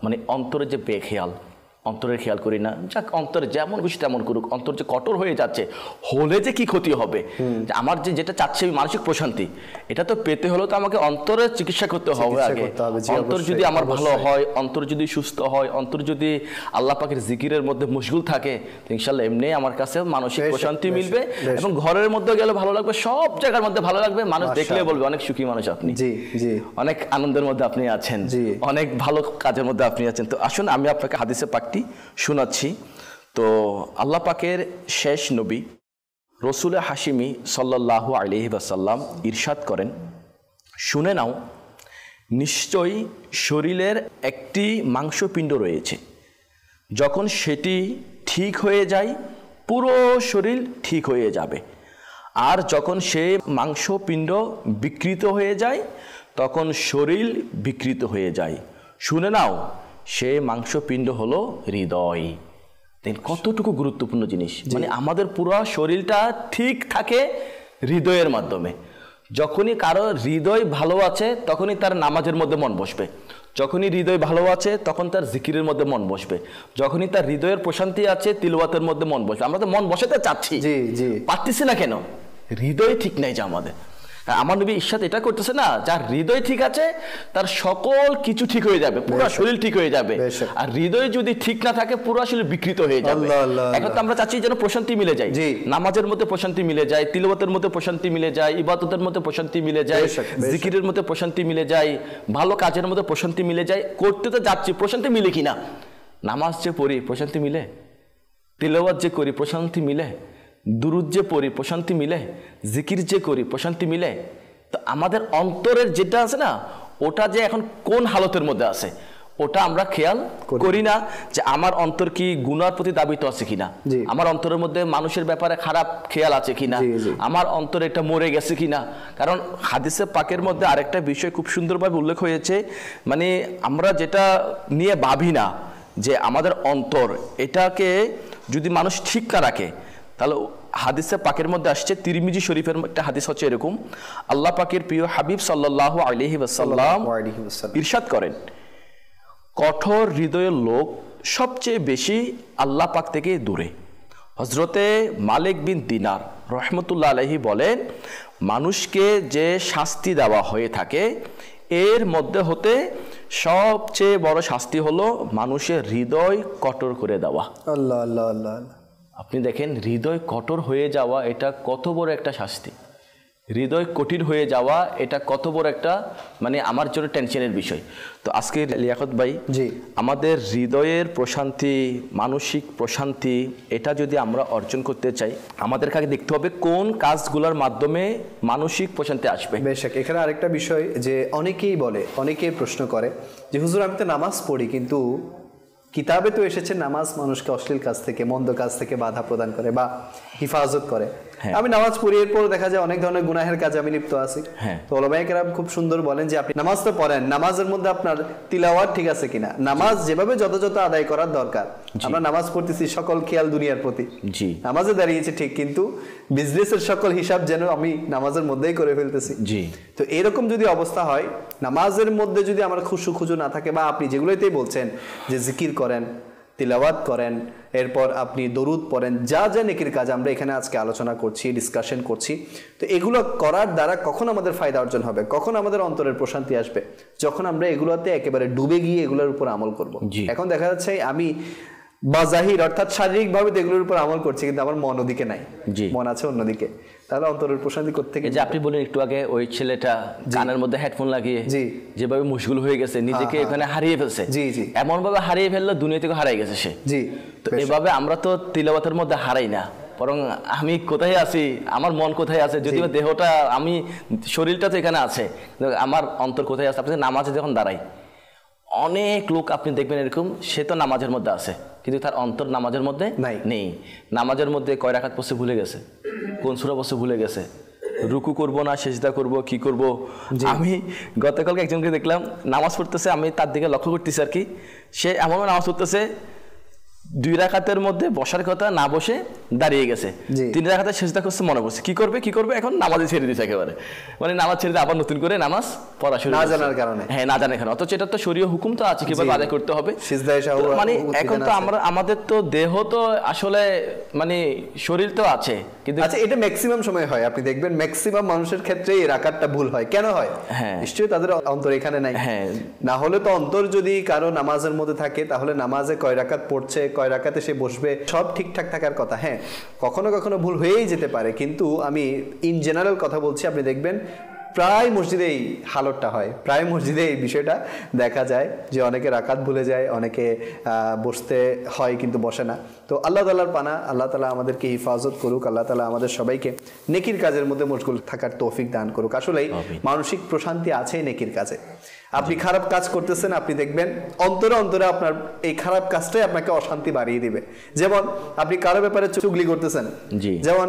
মানে অন্তরের যে বেখেয়াল, অন্তরের খেয়াল করি না। যাক, অন্তর যেমন খুশি তেমন করুক, অন্তর যে কঠোর হয়ে যাচ্ছে, হলে যে কি ক্ষতি হবে, আমার যেটা চাচ্ছে মানসিক প্রশান্তি, এটা তো পেতে হলে তো আমাকে অন্তরের চিকিৎসা করতে হবে আগে। অন্তর যদি আমার ভালো হয়, অন্তর যদি সুস্থ হয়, অন্তর যদি আল্লাহ পাকের জিকিরের মধ্যে মশগুল থাকে, ইনশাআল্লাহ এমনি আমার কাছে মানসিক প্রশান্তি মিলবে এবং ঘরের মধ্যে গেলে ভালো লাগবে, সব জায়গার মধ্যে ভালো লাগবে। মানুষ দেখলে বলবে অনেক সুখী মানুষ আপনি, অনেক আনন্দের মধ্যে আপনি আছেন, অনেক ভালো কাজের মধ্যে আপনি আছেন। তো আসুন আমি আপনাকে হাদিসে পাকটি শোনাচ্ছি। তো আল্লাহ পাকের শেষ নবী রসুল হাশিমি সাল্লাল্লাহু আলাইহি ওয়াসাল্লাম ইরশাদ করেন, শুনে নাও, নিশ্চয়ই শরীরের একটি মাংসপিণ্ড রয়েছে, যখন সেটি ঠিক হয়ে যায় পুরো শরীর ঠিক হয়ে যাবে, আর যখন সে মাংসপিণ্ড বিকৃত হয়ে যায় তখন শরীর বিকৃত হয়ে যায়। শুনে নাও, সে মাংসপিণ্ড হলো হৃদয়। কতটুকু গুরুত্বপূর্ণ জিনিস, মানে আমাদের পুরো শরীরটা ঠিক থাকে হৃদয়ের মাধ্যমে। যখনই কারো হৃদয় ভালো আছে তখনই তার নামাজের মধ্যে মন বসবে, যখনই হৃদয় ভালো আছে তখন তার জিকিরের মধ্যে মন বসবে, যখনই তার হৃদয়ের প্রশান্তি আছে তিলওয়াতের মধ্যে মন বসবে। আমরা তো মন বসাতে চাচ্ছি, পারতেছি না কেন? হৃদয় ঠিক নাই যে আমাদের। আমার নবী ইরশাদ এটা করতেছে না, যার হৃদয় ঠিক আছে তার সকল কিছু ঠিক হয়ে যাবে, পুরো শরীর ঠিক হয়ে যাবে। আর হৃদয় যদি ঠিক না থাকে পুরো শরীর বিকৃত হয়ে যাবে। এখন তো আমরা চাচ্ছি যেন প্রশান্তি মিলে যায়, নামাজের মধ্যে প্রশান্তি মিলে যায়, তিলাওয়াতের মধ্যে প্রশান্তি মিলে যায়, ইবাদতের মধ্যে প্রশান্তি মিলে যায়, জিকিরের মধ্যে প্রশান্তি মিলে যায়, ভালো কাজের মধ্যে প্রশান্তি মিলে যায়। করতে তো যাচ্ছি, প্রশান্তি মিলে কিনা? নামাজ যে পড়ি প্রশান্তি মিলে, তিলাওয়াত যে করি প্রশান্তি মিলে, দুরুদ যে পড়ি প্রশান্তি মিলে, জিকির যে করি প্রশান্তি মিলে। তো আমাদের অন্তরের যেটা আছে না, ওটা যে এখন কোন হালতের মধ্যে আছে ওটা আমরা খেয়াল করি না, যে আমার অন্তর কি গুনার প্রতি দাবিত আছে কিনা, আমার অন্তরের মধ্যে মানুষের ব্যাপারে খারাপ খেয়াল আছে কিনা, আমার অন্তর এটা মরে গেছে কিনা। কারণ হাদিসে পাকের মধ্যে আরেকটা বিষয় খুব সুন্দরভাবে উল্লেখ হয়েছে, মানে আমরা যেটা নিয়ে ভাবি না যে আমাদের অন্তর, এটাকে যদি মানুষ ঠিক না রাখে তাহলে হাদিসে পাকের মধ্যে আসছে, তিরমিজি শরীফের একটা হাদিস হচ্ছে এরকম, আল্লাহ পাকের প্রিয় হাবিব সাল্লাল্লাহু আলাইহি ওয়াসাল্লাম ইরশাদ করেন, কঠোর হৃদয়ের লোক সবচেয়ে বেশি আল্লাহ পাক থেকে দূরে। হযরতে মালিক বিন দিনার রহমতুল্লাহ আলাইহি বলেন, মানুষকে যে শাস্তি দেওয়া হয়ে থাকে এর মধ্যে হতে সবচেয়ে বড় শাস্তি হলো মানুষের হৃদয় কঠোর করে দেওয়া। আল্লাহ আল্লাহ আল্লাহ। আপনি দেখেন, হৃদয় কঠোর হয়ে যাওয়া এটা কত বড় একটা শাস্তি, হৃদয় কঠিন হয়ে যাওয়া এটা কত বড় একটা, মানে আমার জন্য টেনশনের বিষয়। তো আজকে লিয়াকত ভাই, আমাদের হৃদয়ের প্রশান্তি, মানসিক প্রশান্তি, এটা যদি আমরা অর্জন করতে চাই আমাদেরকে আগে দেখতে হবে কোন কাজগুলোর মাধ্যমে মানসিক প্রশান্তি আসবে। বেশক এখানে আরেকটা বিষয় যে অনেকেই বলে, অনেকেই প্রশ্ন করে যে হুজুর আমি তো নামাজ পড়ি, কিন্তু কিতাবে তো এসেছে নামাজ মানুষকে অশ্লীল কাজ থেকে, মন্দ কাজ থেকে বাধা প্রদান করে বা হিফাজত করে। আমি নামাজ পড়ি, এরপর দেখা যায় অনেক ধরনের গুনাহের কাজে আমি লিপ্ত আছি। তো ওলামায়ে কেরাম খুব সুন্দর বলেন যে আপনি নামাজ তো পড়েন, নামাজের মধ্যে আপনার তিলাওয়াত ঠিক আছে কিনা, নামাজ যেভাবে যথাযথ আদায় করার দরকার, আমরা নামাজ পড়তেছি সকল খেয়াল দুনিয়ার প্রতি, নামাজে দাঁড়িয়েছে ঠিক, কিন্তু বিজনেসের সকল হিসাব যেন আমি নামাজের মধ্যেই করে ফেলতেছি। তো এরকম যদি অবস্থা হয়, নামাজের মধ্যে যদি আমার খুশু না থাকে, বা আপনি যেগুলোতেই বলছেন যে জিকির করেন, তিলাওয়াত করেন, এরপর আপনি দরুদ পড়েন, যা যা নেকির কাজ আমরা এখানে আজকে আলোচনা করছি, ডিসকাশন করছি, তো এগুলো করার দ্বারা কখন আমাদের ফায়দা অর্জন হবে, কখন আমাদের অন্তরের প্রশান্তি আসবে? যখন আমরা এগুলোতে একেবারে ডুবে গিয়ে এগুলোর উপর আমল করব। এখন দেখা যাচ্ছে আমি বাজাহির অর্থাৎ শারীরিকভাবে এগুলোর উপর আমল করছি, কিন্তু আমার মন ওদিকে নাই, মন আছে অন্যদিকে, তাহলে অন্তরের প্রশান্তি করতে গিয়ে, যে আপনি বলেন একটু আগে ওই ছেলেটা কানের মধ্যে হেডফোন লাগিয়ে যেভাবে মুশগুল হয়ে গেছে, নিজেকে এখানে হারিয়ে ফেলছে, এমন ভাবে হারিয়ে ফেললো দুনিয়া থেকে হারিয়ে গেছে সে। তো এভাবে আমরা তো তিলাওয়াতের মধ্যে হারাই না, বরং আমি কোথায় আছি, আমার মন কোথায় আছে, যদিও দেহটা, আমি শরীরটা তো এখানে আছে, আমার অন্তর কোথায় আছে। আপনি নামাজে যখন দাঁড়াই, অনেক লোক আপনি দেখবেন এরকম, সে তো নামাজের মধ্যে আছে কিন্তু তার অন্তর নামাজের মধ্যে নেই। নামাজের মধ্যে কয় রাকাত পড়ছে ভুলে গেছে, কোন সূরা পড়ছে ভুলে গেছে, রুকু করব না সিজদা করব কি করব। আমি গতকালকে একজনকে দেখলাম নামাজ পড়তেছে, আমি তার দিকে লক্ষ্য করতেছি আর কি, সে এমন নামাজ পড়তেছে 2 রাকাতের মধ্যে বসার কথা না বসে দাঁড়িয়ে গেছে, জি। 3 রাকাতের সিজদা করছে, মনে পড়ছে কি করবে, এখন নামাজে ছেড়ে দিয়েছে একেবারে, মানে নামাজ ছেড়ে দিয়ে আবার নতুন করে নামাজ পড়া শুরু না করছে। জানার কারণে। হ্যাঁ, না জানার কারণে, অথচ এটা তো শরীয় হুকুম তো আছে কিভাবে জি। আদায় করতে হবে। সিজদায়ে সাহু তো মানে বিধান এখন তো আছে। আমাদের তো দেহ তো আসলে মানে শরীর তো আছে, কিন্তু আচ্ছা, এটা ম্যাক্সিমাম সময় হয়, আপনি দেখবেন ম্যাক্সিমাম মানুষের ক্ষেত্রে এই রাকাতটা ভুল হয়। কেন হয়? হ্যাঁ। নিশ্চয়ই তাদের অন্তর এখানে নাই। হ্যাঁ। না হলে তো অন্তর যদি কারো নামাজের মধ্যে থাকে, তাহলে নামাজে কয় রাকাত পড়ছে, কয় রাকাতে সে বসবে, সব ঠিকঠাক থাকার কথা। হ্যাঁ, কখনো কখনো ভুল হয়েই যেতে পারে, কিন্তু আমি ইন জেনারেল কথা বলছি। আপনি দেখবেন প্রায় মসজিদেই হালতটা হয়, প্রায় মসজিদে এই বিষয়টা দেখা যায় যে অনেকে রাকাত ভুলে যায়, অনেকে বসতে হয় কিন্তু বসে না। তো আল্লাহ তাআলার পানা, আল্লাহ তাআলা আমাদেরকে হিফাজত করুক, আল্লাহ তাআলা আমাদের সবাইকে নেকির কাজের মধ্যে মশগুল থাকার তৌফিক দান করুক। আসলেই মানসিক প্রশান্তি আছে নেকির কাজে। আপনি খারাপ কাজ করতেছেন, আপনি দেখবেন অন্তরে অন্তরে আপনার এই খারাপ কাজটাই আপনাকে অশান্তি বাড়িয়ে দিবে। যেমন আপনি কারো ব্যাপারে চুগলি করতেছেন, জি। যেমন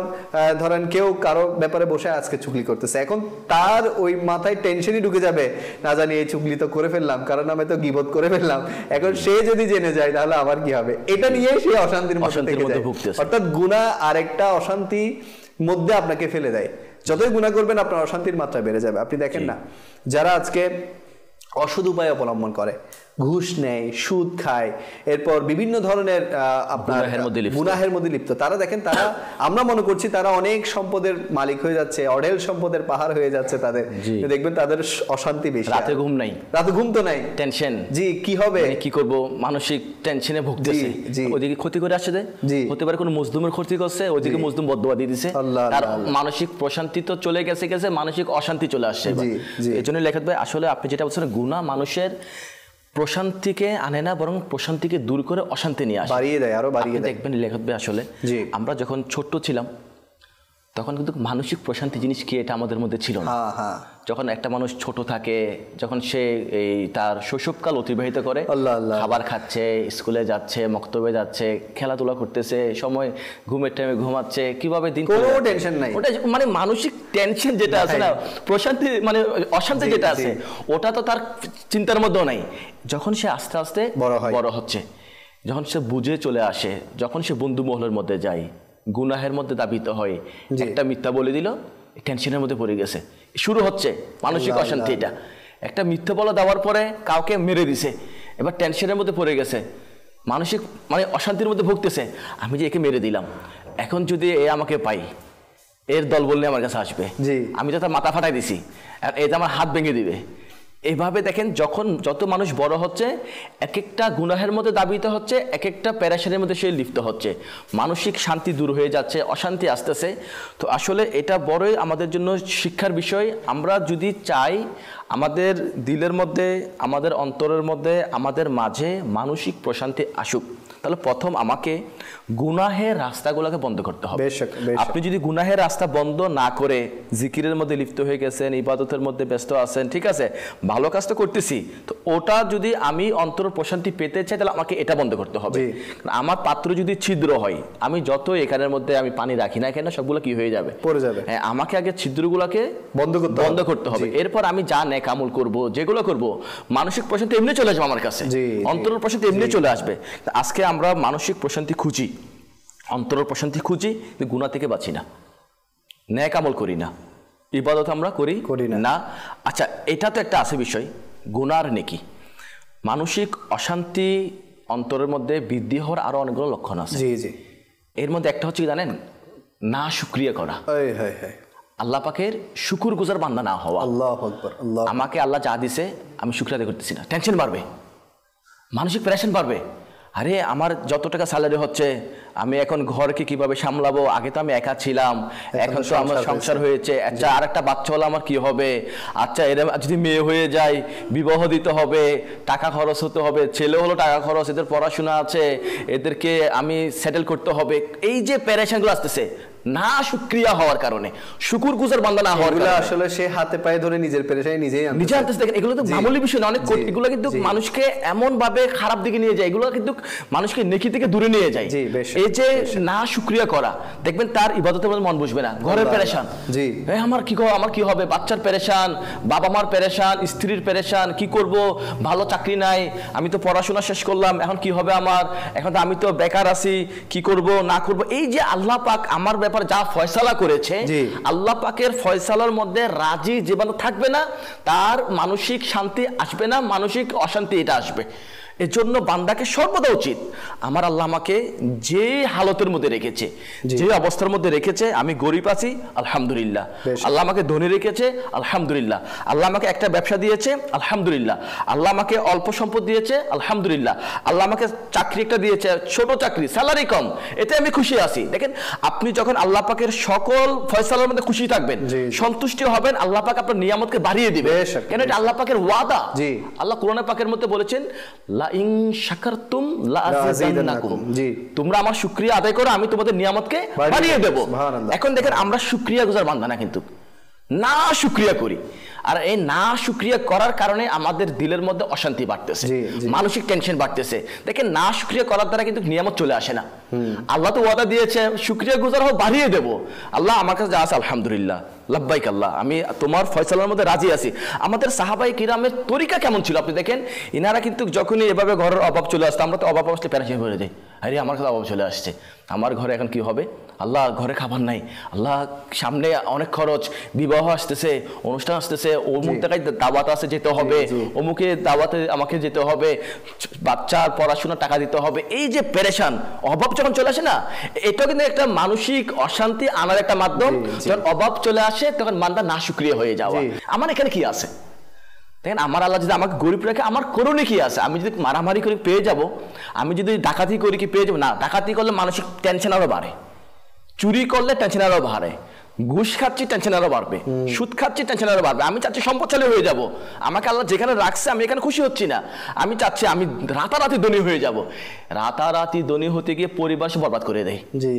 ধরেন কেউ কারো ব্যাপারে বসে আজকে চুগলি করতেছে, এখন তার ওই মাথায় টেনশনই ঢুকে যাবে, না জানি এই চুগলি তো করে ফেললাম, কারণ আমি তো গীবত করে ফেললাম, এখন সে যদি জেনে যায় তাহলে আবার কি হবে, এটা নিয়েই সে অশান্তির মধ্যে থেকে যায়। অর্থাৎ গুনাহ আরেকটা অশান্তি মধ্যে আপনাকে ফেলে দেয়। যতই গুনাহ করবেন আপনার অশান্তির মাত্রা বেড়ে যাবে। আপনি দেখেন না, যারা আজকে অসৎ উপায় অবলম্বন করে, ঘুষ নেয়, সুদ খায়, এরপর বিভিন্ন ধরনের আপনার গুনাহের মধ্যে লিপ্ত, তারা দেখেন, তারা আমরা মনে করছি তারা অনেক সম্পদের মালিক হয়ে যাচ্ছে, অঢেল সম্পদের পাহাড় হয়ে যাচ্ছে তাদের, দেখবেন তাদের অশান্তি বেশি, রাতে ঘুম নাই, রাতে ঘুম তো নাই, টেনশন, জি কি হবে, কি করব, মানসিক টেনশনে ভুগতেছে, ওইদিকে ক্ষতি করে আসছে, হতে পারে কোনো মজলুমের ক্ষতি করছে, ওইদিকে মজলুম বদদুয়া দিয়ে দিছে, তার মানসিক প্রশান্তি তো চলে গেছে, মানসিক অশান্তি চলে আসছে। এই জন্য লেখক ভাই, আসলে আপনি যেটা বলছেন, গুনাহ মানুষের প্রশান্তিকে আনে না, বরং প্রশান্তিকে দূর করে অশান্তি নিয়ে আসে, বাড়িয়ে দেয়, আরো বাড়িয়ে দেয়। দেখবেন লেখক ভাই, আসলে আমরা যখন ছোট্ট ছিলাম তখন কিন্তু মানসিক প্রশান্তি জিনিস কি এটা আমাদের মধ্যে ছিল না। যখন একটা মানুষ ছোট থাকে, যখন সে এই তার শৈশবকাল অতিবাহিত করে, খাবার খাচ্ছে, স্কুলে যাচ্ছে, মক্তবে যাচ্ছে, খেলাধুলা করতেছে, সময় ঘুমের টাইমে ঘুমাচ্ছে, কিভাবে দিন, কোনো টেনশন নাই, ওটা মানে মানসিক টেনশন যেটা আছে না, প্রশান্তি মানে অশান্তি যেটা আছে, ওটা তো তার চিন্তার মধ্যেও নাই। যখন সে আস্তে আস্তে বড় হচ্ছে, যখন সে বুঝে চলে আসে, যখন সে বন্ধু মহলের মধ্যে যায়, গুনাহের মধ্যে দাবিত হয়, একটা মিথ্যা বলে দিল, টেনশনের মধ্যে পড়ে গেছে, শুরু হচ্ছে মানসিক অশান্তি। এটা একটা মিথ্যা বলা দেওয়ার পরে কাউকে মেরে দিছে, এবার টেনশনের মধ্যে পড়ে গেছে, মানসিক মানে অশান্তির মধ্যে ভুগতেছে, আমি যে একে মেরে দিলাম, এখন যদি এ আমাকে পাই, এর দল বললে আমার কাছে আসবে, আমি তো তার মাথা ফাটাই দিছি, আর এটা আমার হাত ভেঙে দিবে। এইভাবে দেখেন, যখন যত মানুষ বড় হচ্ছে, এক একটা গুনাহের মধ্যে দাবিত হচ্ছে, এক একটা প্যারাশানের মধ্যে সে লিপ্ত হচ্ছে, মানসিক শান্তি দূর হয়ে যাচ্ছে, অশান্তি আসতেছে। তো আসলে এটা বড়ই আমাদের জন্য শিক্ষার বিষয়। আমরা যদি চাই আমাদের দিলের মধ্যে, আমাদের অন্তরের মধ্যে, আমাদের মাঝে মানসিক প্রশান্তি আসুক, তাহলে প্রথম আমাকে গুনাহের রাস্তাগুলোকে বন্ধ করতে হবে। আপনি যদি গুনাহের রাস্তা বন্ধ না করে জিকিরের মধ্যে লিপ্ত হয়ে গেছেন, ইবাদতের মধ্যে ব্যস্ত আছেন, ঠিক আছে, ভালো কাজ তো করতেছি, তো ওটা যদি আমি অন্তর প্রশান্তি পেতে চাই, তাহলে আমাকে এটা বন্ধ করতে হবে। আমার পাত্র যদি ছিদ্র হয়, আমি যত এখানের মধ্যে আমি পানি রাখি না কেন, সবগুলো কি হয়ে যাবে, পড়ে যাবে। হ্যাঁ, আমাকে আগে ছিদ্রগুলোকে বন্ধ করতে হবে। এরপর আমি যা নেক আমল করব, যেগুলো করব, মানসিক প্রশান্তি এমনি চলে আসবে আমার কাছে, অন্তরের প্রশান্তি এমনি চলে আসবে। আজকে আমরা মানসিক প্রশান্তি খুঁজি, অন্তরের প্রশান্তি খুঁজি, গুনাহ থেকে বাঁচি না, নেক আমল করি না, ইবাদত আমরা করি না। আচ্ছা, এটা তো একটা আছে বিষয়, গুনার নেকি। মানসিক অশান্তি অন্তরের মধ্যে বৃদ্ধি হওয়ার আরো অনেকগুলো লক্ষণ আছে। এর মধ্যে একটা হচ্ছে, জানেন, না শুকরিয়া করা, আল্লাহ পাকের শুকুর গুজার বান্দা না হওয়া। আমাকে আল্লাহ যা দিছে আমি শুকরিয়া আদায় করতেছি না, টেনশন বাড়বে, মানসিক প্রেশার বাড়বে। আরে আমার যত টাকা স্যালারি হচ্ছে, আমি এখন ঘরকে কিভাবে সামলাবো, আগে তো আমি একা ছিলাম, এখন তো আমার সংসার হয়েছে, আচ্ছা আর একটা বাচ্চা হলে আমার কি হবে, আচ্ছা এরা যদি মেয়ে হয়ে যায় বিবাহ দিতে হবে, টাকা খরচ হতে হবে, ছেলে হলো টাকা খরচ, এদের পড়াশোনা আছে, এদেরকে আমি সেটেল করতে হবে। এই যে প্যারেশানগুলো আসতেছে, না শুকরিয়া হওয়ার কারণে, শুকুরগুজার বান্দা না হওয়ার কারণে। আসলে সে হাতে পায়ে ধরে নিজের পেরেশানি নিজেই আনতেছে। দেখেন এগুলো তো মামুলি বিষয় না, অনেক এগুলো কিন্তু মানুষকে এমন ভাবে খারাপ দিকে নিয়ে যায়, এগুলো কিন্তু মানুষকে নেকি থেকে দূরে নিয়ে যায়। এই যে না শুকরিয়া করা, দেখবেন তার ইবাদতের মধ্যে মন বসবে না, ঘরের পেরেশান, জি আমার কি হবে, বাচ্চার পেরেশান, বাবা মার পেরেশান, স্ত্রীর পেরেশান, কি করব, ভালো চাকরি নাই, আমি তো পড়াশোনা শেষ করলাম, এখন কি হবে আমার, এখন তো আমি তো বেকার আছি, কি করব না করব। এই যে আল্লাহ পাক আমার ব্যাপারে যা ফয়সালা করেছে, আল্লাহ পাকের ফয়সালার মধ্যে রাজি যে বান্দা থাকবে না, তার মানসিক শান্তি আসবে না, মানসিক অশান্তি এটা আসবে। এজন্য বান্দাকে সর্বদা উচিত, আমার আল্লাহ আমাকে যে হালতের মধ্যে রেখেছে, যে অবস্থার মধ্যে রেখেছে, আমি গরিব আছি আলহামদুলিল্লাহ, আল্লাহ আমাকে ধনী রেখেছে আলহামদুলিল্লাহ, আল্লাহ আমাকে একটা ব্যবসা দিয়েছে আলহামদুলিল্লাহ, আল্লাহ আমাকে অল্প সম্পদ দিয়েছে আলহামদুলিল্লাহ, আল্লাহ আমাকে চাকরি একটা দিয়েছে, ছোট চাকরি, স্যালারি কম, এতে আমি খুশি আছি। দেখেন আপনি যখন আল্লাহ পাকের সকল ফয়সালার মধ্যে খুশি থাকবেন, সন্তুষ্টি হবেন, আল্লাহ পাক আপনার নিয়ামতকে বাড়িয়ে দিবে, কেন এটা আল্লাহ পাকের ওয়াদা। আল্লাহ কোরআন পাকের মধ্যে বলেছেন, তোমরা আমার শুকরিয়া আদায় করো, আমি তোমাদের নিয়ামতকে বাড়িয়ে দেব। এখন দেখেন আমরা শুকরিয়া গুজার বান্দা না, কিন্তু না শুকরিয়া করি, আর এই না শুকরিয়া করার কারণে আমাদের দিলের মধ্যে অশান্তি বাড়তেছে, মানসিক টেনশন বাড়তেছে। দেখেন না শুকরিয়া করার দ্বারা কিন্তু নিয়ামত চলে আসে না। আল্লাহ তো ওয়াদা দিয়েছে শুকরিয়া গুজার হোক, বাড়িয়ে দেব। আল্লাহ আমার কাছে যা আছে আলহামদুলিল্লাহ, লাব্বাইক আল্লাহ, আমি তোমার ফয়সালার মধ্যে রাজি আছি। আমাদের সাহাবায়ে কিরামের তরিকা কেমন ছিল আপনি দেখেন, ইনারা কিন্তু যখনই এভাবে ঘরের অভাব চলে আসতো, আমরা তো অভাব আসলে পেরেশানি হয়ে যাই, আরে আমার কাছে অভাব চলে আসছে, আমার ঘরে এখন কি হবে, আল্লাহ ঘরে খাবার নাই, আল্লাহ সামনে অনেক খরচ, বিবাহ আসতেছে, অনুষ্ঠান আসতেছে, অমুক জায়গায় দাওয়াত আছে যেতে হবে, অমুকে দাওয়াতে আমাকে যেতে হবে, বাচ্চার পড়াশোনার টাকা দিতে হবে। এই যে পেরেশান, অভাব যখন চলে আসে না, এটা কিন্তু একটা মানসিক অশান্তি আনার একটা মাধ্যম। যখন অভাব চলে আসে তখন বান্দা না শুকরিয়া হয়ে যাওয়া। আমার এখানে কি আছে দেখেন, আমার আল্লাহ যদি আমাকে গরিব রাখে, আমার করণীয় কি আছে? আমি যদি মারামারি করে পেয়ে যাব, আমি যদি ডাকাতি করি কি পেয়ে যাবো না? ডাকাতি করলে মানসিক টেনশন আরো বাড়ে, চুরি করলে টেনশন আরো বাড়ে, ঘুষ খাচ্ছি টেনশন আরো বাড়বে, সুদ খাচ্ছি টেনশন আরো বাড়বে। আমি চাচ্ছি সম্পদশালী হয়ে যাব, আমাকে আল্লাহ যেখানে রাখছে আমি এখানে খুশি হচ্ছি না, আমি চাচ্ছি আমি রাতারাতি ধনী হয়ে যাব। রাতারাতি ধনী হতে গিয়ে পরিবার সে বরবাদ করে দেয়। জি,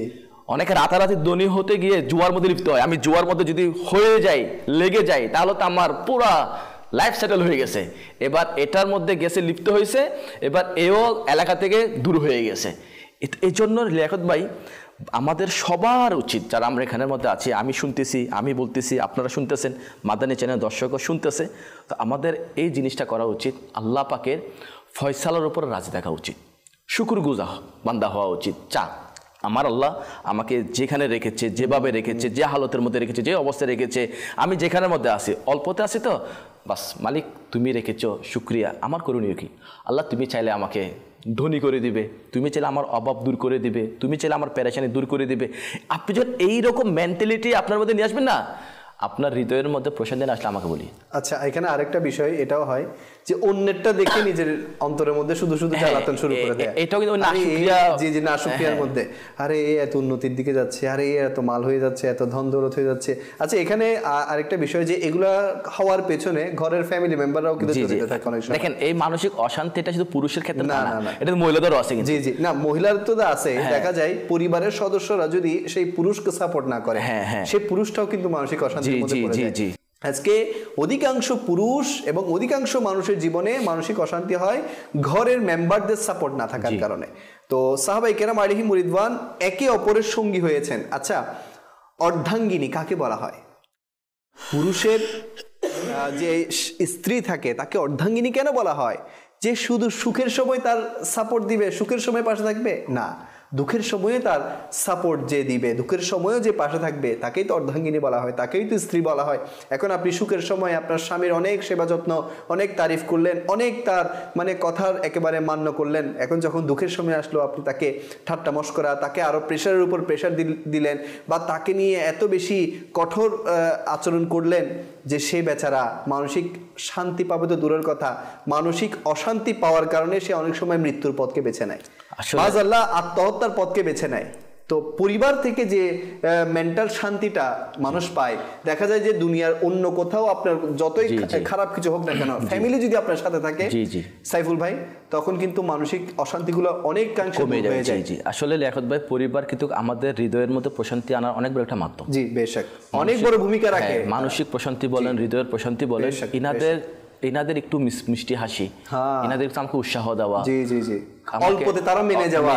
অনেকে রাতারাতি ধনী হতে গিয়ে জুয়ার মধ্যে লিপ্ত হয়। আমি জুয়ার মধ্যে যদি হয়ে যাই, লেগে যাই, তাহলে তো আমার পুরা লাইফ সেটেল হয়ে গেছে। এবার এটার মধ্যে গেছে, লিপ্ত হয়েছে, এবার এও এলাকা থেকে দূর হয়ে গেছে। এই জন্য লিয়াকত ভাই, আমাদের সবার উচিত, যারা আমরা এখানের মধ্যে আছি, আমি শুনতেছি, আমি বলতেছি, আপনারা শুনতেছেন, মাদানী চ্যানেল দর্শকও শুনতেছে, তো আমাদের এই জিনিসটা করা উচিত, আল্লাহ পাকের ফয়সালার উপর রাজি থাকা উচিত, শুকরগুজার বান্দা হওয়া উচিত। আমার আল্লাহ আমাকে যেখানে রেখেছে, যেভাবে রেখেছে, যে হালতের মধ্যে রেখেছে, যে অবস্থায় রেখেছে, আমি যেখানের মধ্যে আছি, অল্পতে আছি তো বাস, মালিক তুমি রেখেছ, শুকরিয়া। আমার করণীয় কি? আল্লাহ তুমি চাইলে আমাকে ধনী করে দিবে, তুমি চাইলে আমার অভাব দূর করে দিবে, তুমি চাইলে আমার পেরেশানি দূর করে দিবে। আপনি যখন এইরকম মেন্টালিটি আপনার মধ্যে নিয়ে আসবেন না, আপনার হৃদয়ের মধ্যে প্রশান্তি আসলে আমাকে বলি। আচ্ছা, এখানে আরেকটা বিষয় এটাও হয় যে অন্যেরটা দেখে নিজের অন্তরের মধ্যে শুধু শুধু জ্বালাতন শুরু করে দেয়। এটাও কিন্তু না শুকরিয়ার মধ্যে, আরে এ এত উন্নতির দিকে যাচ্ছে, আরে এ এত মাল হয়ে যাচ্ছে, এত ধন দৌলত হয়ে যাচ্ছে। আচ্ছা, এখানে আরেকটা বিষয় যে এগুলা হওয়ার পেছনে ঘরের ফ্যামিলি মেম্বাররাও কিন্তু জড়িত থাকে অনেক সময়। দেখেন এই মানসিক অশান্তিটা শুধু পুরুষের ক্ষেত্রে না, এটা মহিলাদেরও আছে। জি জি, না মহিলার তো আছে, দেখা যায় পরিবারের সদস্যরা যদি সেই পুরুষকে সাপোর্ট না করে, সেই পুরুষটাও কিন্তু মানসিক অশান্তির মধ্যে পড়ে যায়। আজকে অধিকাংশ পুরুষ এবং অধিকাংশ মানুষের জীবনে মানসিক অশান্তি হয় ঘরের মেম্বারদের সাপোর্ট না থাকার কারণে। তো সাহাবায়ে কেরাম আলাইহিম রিদওয়ান একে অপরের সঙ্গী হয়েছেন। আচ্ছা, অর্ধাঙ্গিনী কাকে বলা হয়? পুরুষের যে স্ত্রী থাকে তাকে অর্ধাঙ্গিনী কেন বলা হয়? যে শুধু সুখের সময় তার সাপোর্ট দিবে, সুখের সময় পাশে থাকবে না, দুঃখের সময়ে তার সাপোর্ট যে দিবে, দুঃখের সময়ও যে পাশে থাকবে, তাকেই তো অর্ধাঙ্গিনী বলা হয়, তাকেই তো স্ত্রী বলা হয়। এখন আপনি সুখের সময় আপনার স্বামীর অনেক সেবা যত্ন, অনেক তারিফ করলেন, অনেক তার কথার একেবারে মান্য করলেন। এখন যখন দুঃখের সময় আসলো, আপনি তাকে ঠাট্টা মশকরা, তাকে আরো প্রেশারের উপর প্রেশার দিলেন, বা তাকে নিয়ে এত বেশি কঠোর আচরণ করলেন যে সে বেচারা মানসিক শান্তি পাবে তো দূরের কথা, মানসিক অশান্তি পাওয়ার কারণে সে অনেক সময় মৃত্যুর পথকে বেছে নেয়, মাযআল্লাহ আত্মহত্যার পথকে বেছে নেয়। তো পরিবার থেকে যে মেন্টাল শান্তিটা মানুষ পায়, দেখা যায় যে দুনিয়ার অন্য কোথাও আপনার যতই খারাপ কিছু হোক না কেন, ফ্যামিলি যদি আপনার সাথে থাকে সাইফুল ভাই, তখন কিন্তু মানসিক অশান্তিগুলো অনেকাংশে কমে যায়। জি, আসলে লিয়াকত ভাই, পরিবার কিন্তু আমাদের হৃদয়ের মধ্যে প্রশান্তি আনার অনেক বড় একটা মাধ্যম। জি বেশক, অনেক বড় ভূমিকা রাখে। মানসিক প্রশান্তি বলেন, হৃদয়ের প্রশান্তি বলেন, এনাদের একটু মিষ্টি হাসি, এনাদের আমাকে উৎসাহ দেওয়া, অল্পতে তারা মেনে যাওয়া,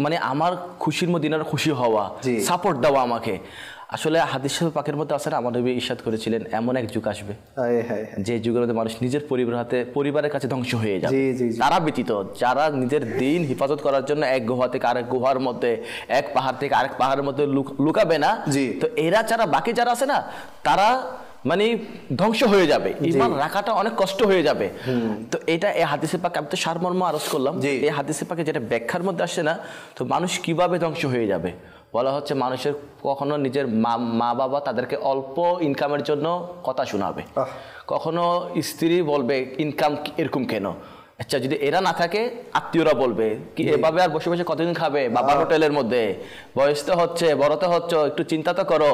মানে আমার খুশির মধ্যে এনারা খুশি হওয়া, সাপোর্ট দেওয়া আমাকে। আসলে হাদিস পাকের মধ্যে আছে না, আমার নবী ইরশাদ করেছিলেন এমন এক যুগ আসবে যে যুগের মধ্যে মানুষ নিজের পরিবারের কাছে ধ্বংস হয়ে যাবে। তারা ব্যতীত যারা নিজের দিন হেফাজত করার জন্য এক গুহা থেকে আরেক গুহার মধ্যে, এক পাহাড় থেকে আরেক পাহাড়ের মধ্যে লুকাবে না, তো এরা ছাড়া বাকি যারা আছে না, তারা মানে ধ্বংস হয়ে যাবে, ঈমান রাখাটা অনেক কষ্ট হয়ে যাবে। তো এটা এই হাদিসে পাকে আমি তো সারমর্ম আরজ করলাম, এই হাদিসে পাকে যেটা ব্যাখ্যার মধ্যে আসছে না, তো মানুষ কিভাবে ধ্বংস হয়ে যাবে বলা হচ্ছে, মানুষের কখনো নিজের মা বাবা তাদেরকে অল্প ইনকামের জন্য কথা শোনাবে, কখনো স্ত্রী বলবে ইনকাম এরকম কেন। আচ্ছা, যদি এরা না থাকে আত্মীয়রা বলবে কি এভাবে আর বসে বসে কতদিন খাবে বাবার হোটেলের মধ্যে, বয়স তো হচ্ছে, বড় তো হচ্ছে, একটু চিন্তা তো করো।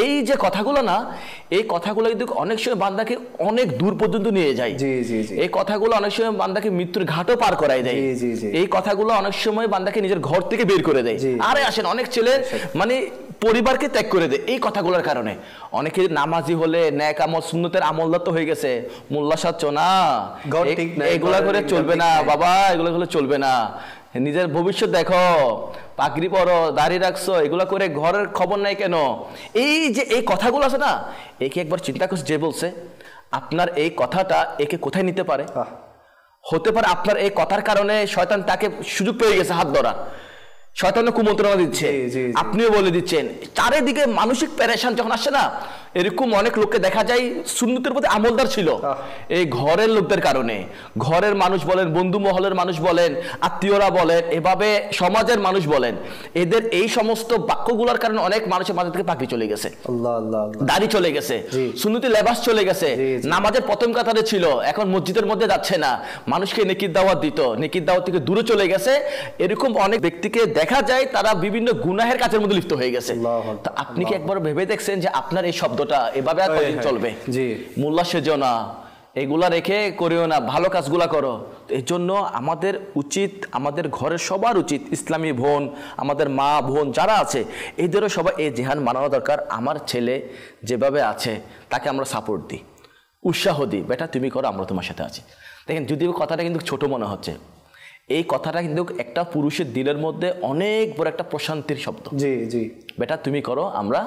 এই যে কথাগুলো না, এই কথাগুলো কিন্তু অনেক সময় বান্দাকে অনেক দূর পর্যন্ত নিয়ে যায়। এই কথাগুলো অনেক সময় বান্দাকে মৃত্যুর ঘাটও পার করাই দেয়। এই কথাগুলো অনেক সময় বান্দাকে নিজের ঘর থেকে বের করে দেয়। আরে আসেন, অনেক ছেলে মানে পরিবারকে ত্যাগ করে দেয় এই কথাগুলোর কারণে। অনেকে নামাজি হলে ন্যাক আমল সুন্নতের আমলদার তো হয়ে গেছে, মোল্লা সাচ্ছ না, এগুলা করে চলবে না বাবা, এগুলো করলে চলবে না, নিজের ভবিষ্যৎ দেখো, পাগড়ি পরো, দাড়ি রাখছো, এগুলো করে ঘরের খবর নাই কেন। এই যে এই কথাগুলো আছে না, একে একবার চিন্তা করছে, যে বলছে আপনার এই কথাটা একে কোথায় নিতে পারে। হতে পারে আপনার এই কথার কারণে শয়তান তাকে সুযোগ পেয়ে গেছে হাত ধরা, শয়তান কুমন্ত্রণা দিচ্ছে, আপনিও বলে দিচ্ছেন। চারিদিকে মানসিক পেরেশান যখন আসছে না, এরকম অনেক লোককে দেখা যায় সুন্নতের প্রতি আমলদার ছিল, এই ঘরের লোকদের কারণে, ঘরের মানুষ বলেন, বন্ধু মহলের মানুষ বলেন, আত্মীয়রা বলেন, এভাবে সমাজের মানুষ বলেন, এদের এই সমস্ত বাক্যগুলোর কারণে অনেক মানুষের মাথা থেকে পাখি চলে গেছে, দাড়ি চলে গেছে, সুন্নতি লেবাস চলে গেছে, নামাজের প্রথম কাতারে ছিল, এখন মসজিদের মধ্যে যাচ্ছে না, মানুষকে নেকির দাওয়াত দিত, নেকির দাওয়াত থেকে দূরে চলে গেছে। এরকম অনেক ব্যক্তিকে দেখা যায় তারা বিভিন্ন গুনাহের কাজের মধ্যে লিপ্ত হয়ে গেছে। তো আপনি কি একবার ভেবে দেখছেন যে আপনার এই শব্দটা এভাবে আর কতদিন চলবে? মোল্লা সেজো না, এগুলা রেখে করিও না, ভালো কাজগুলা করো। এই জন্য আমাদের উচিত, আমাদের ঘরের সবার উচিত, ইসলামী বোন, আমাদের মা বোন যারা আছে, এদেরও সবাই এই জেহান মানানো দরকার। আমার ছেলে যেভাবে আছে তাকে আমরা সাপোর্ট দিই, উৎসাহ দিই, বেটা তুমি করো, আমরা তোমার সাথে আছি। দেখেন, যদিও কথাটা কিন্তু ছোট মনে হচ্ছে, এই কথাটা কিন্তু একটা পুরুষের দিলের মধ্যে অনেক বড় একটা প্রশান্তির শব্দ। বেটা তুমি করো, আমরা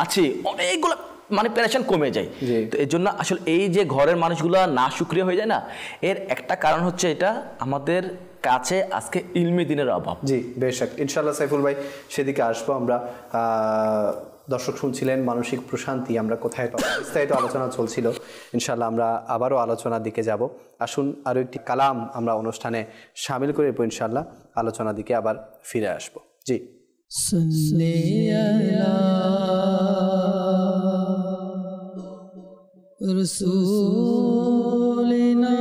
আছি, অনেকগুলো মানে পেরেশান কমে যায়। তো এই জন্য আসলে এই যে ঘরের মানুষগুলো না শুকরিয়া হয়ে যায় না, এর একটা কারণ হচ্ছে এটা আমাদের কাছে আজকে ইলমি দিনের অভাব। বেশক, ইনশাআল্লাহ সাইফুল ভাই সেদিকে আসবো আমরা। দর্শক শুনছিলেন মানসিক প্রশান্তি আমরা কোথায় পাবো, বিস্তারিত আলোচনা চলছিল। ইনশাআল্লাহ আমরা আবারও আলোচনার দিকে যাব। আসুন আরও একটি কালাম আমরা অনুষ্ঠানে শামিল করে ইনশাআল্লাহ আলোচনার দিকে আবার ফিরে আসবো। জি, রসূলিনা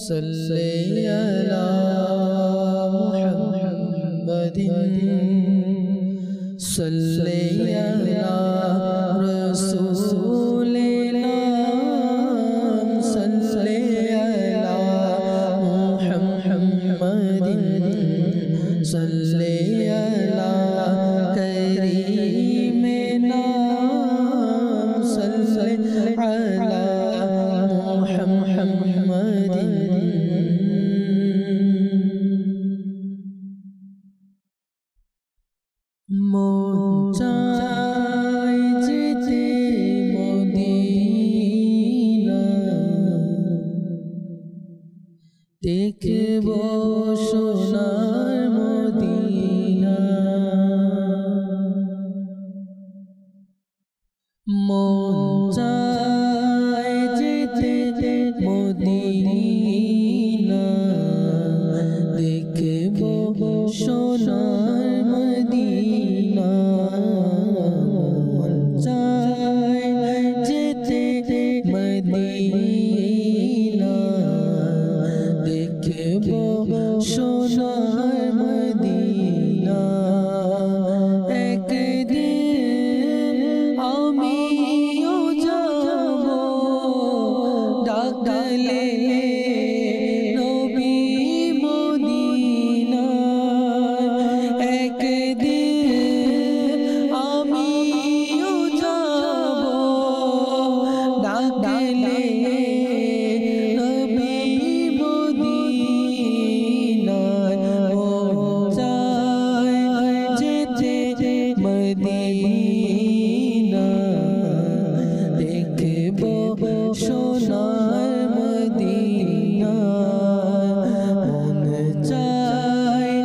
সাল্লি আলা মুহাম্মাদিন সাল্লি আলা রসূলিনা সাল্লি আলা মুহাম্মাদিন সাল্লি আলা দেখব সোনার মদিনা, মন চায় যেতে মদিনা, দেখব সোনার মদিনা, মন চায় যেতে মদিনা, দেখব সোনার মদিনা একদিন আমিও যাব ডাকলে নবী মদিনা একদিন আমিও যাব ডাকলে নবী মদিনা ও চায় যেতে মদিনা দেখব সোনার মদিনা মন চায়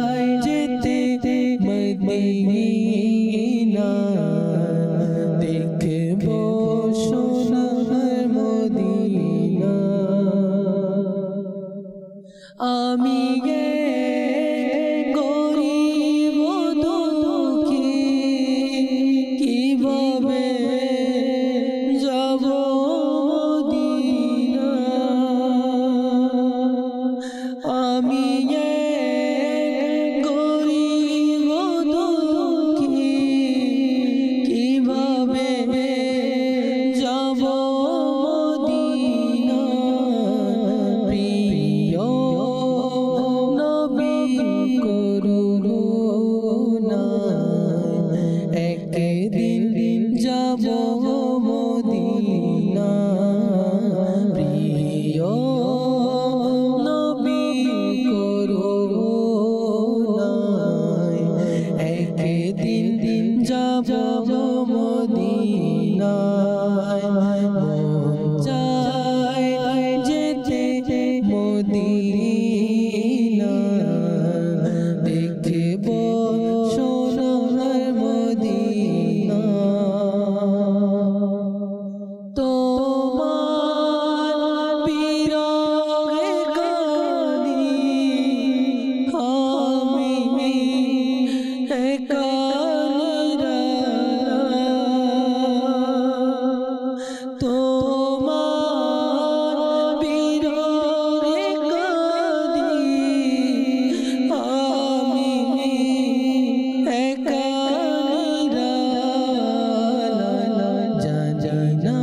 যেতে মদিনা দেখব সোনার মদিনা আমি গে গরিব দুঃখী কিভাবে যাব মদিনা আমি গে গরিব দুঃখী কিভাবে যাব মদিনা প্রিয় নবী করুণা একদিন যাব মদিনা প্রিয় নবী করুণা একদিন যাব মদিনা মন চায় যেতে মদিনা দেখব সোনার মদিনা তোমার বিরহে কাঁদি আমি একারা তোমার বিরহে কাঁদি আমি একারা জানি না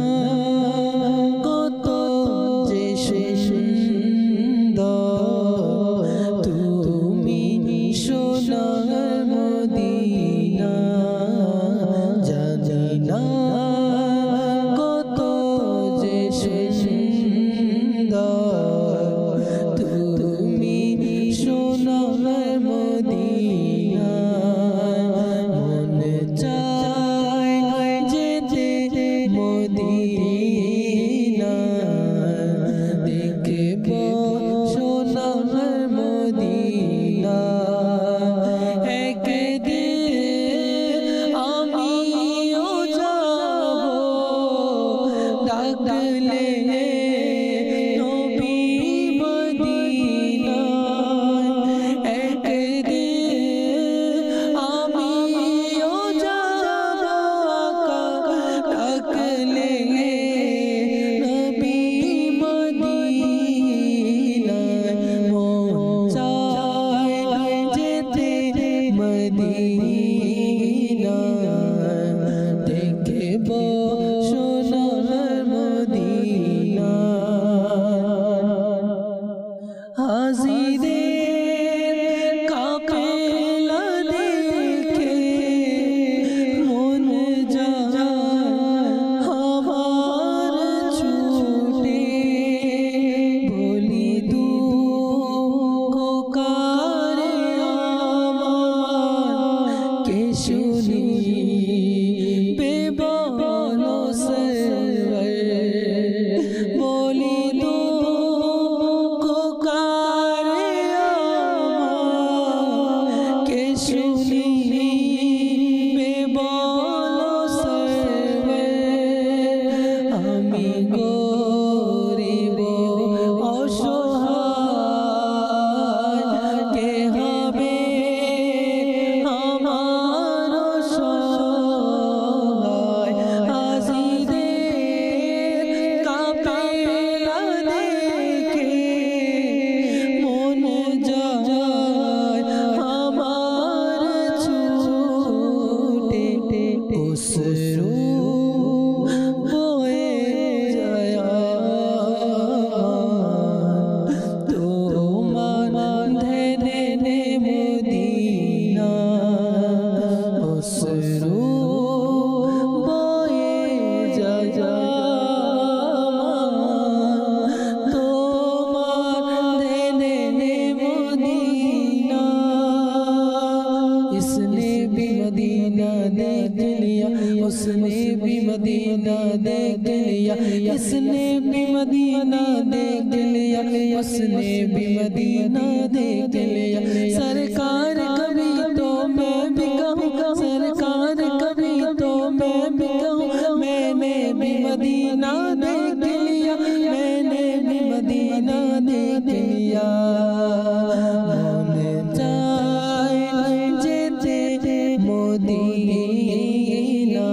কত যে সুন্দর তুমি সোনার মদিনা জানি না কত যে সুন্দর তুমি সোনার মদিনা মন চায় যেতে মদিনা দেখব সোনার মদিনা একদিন আমিও যাব ডাকলে নবী মদিনা একদিন আমিও যাব ডাকলে নবী মদিনা মন চায় যেতে মদিনা দেখব সোনার মদিনা হাজিদের কাফেলা দেখে মন যায় আমার ছুটে বলি দুঃখ কারে আমার কে শুনি বেবলো সরওয়ার বলি দুঃখ কারে আমার কে শুনি বেবলো সরওয়ার আমি গরিব অসহায় কে হবে আমার उसने भी मदीना देख लिया, इसने भी मदीना देख लिया, उसने भी मदीना देख लिया। सरकार कभी तो मैं भी कहूँ, सरकार कभी तो मैं भी कहूँ, मैंने भी मदीना देख लिया, मैंने भी मदीना देख लिया। मन जाए जेते मदीना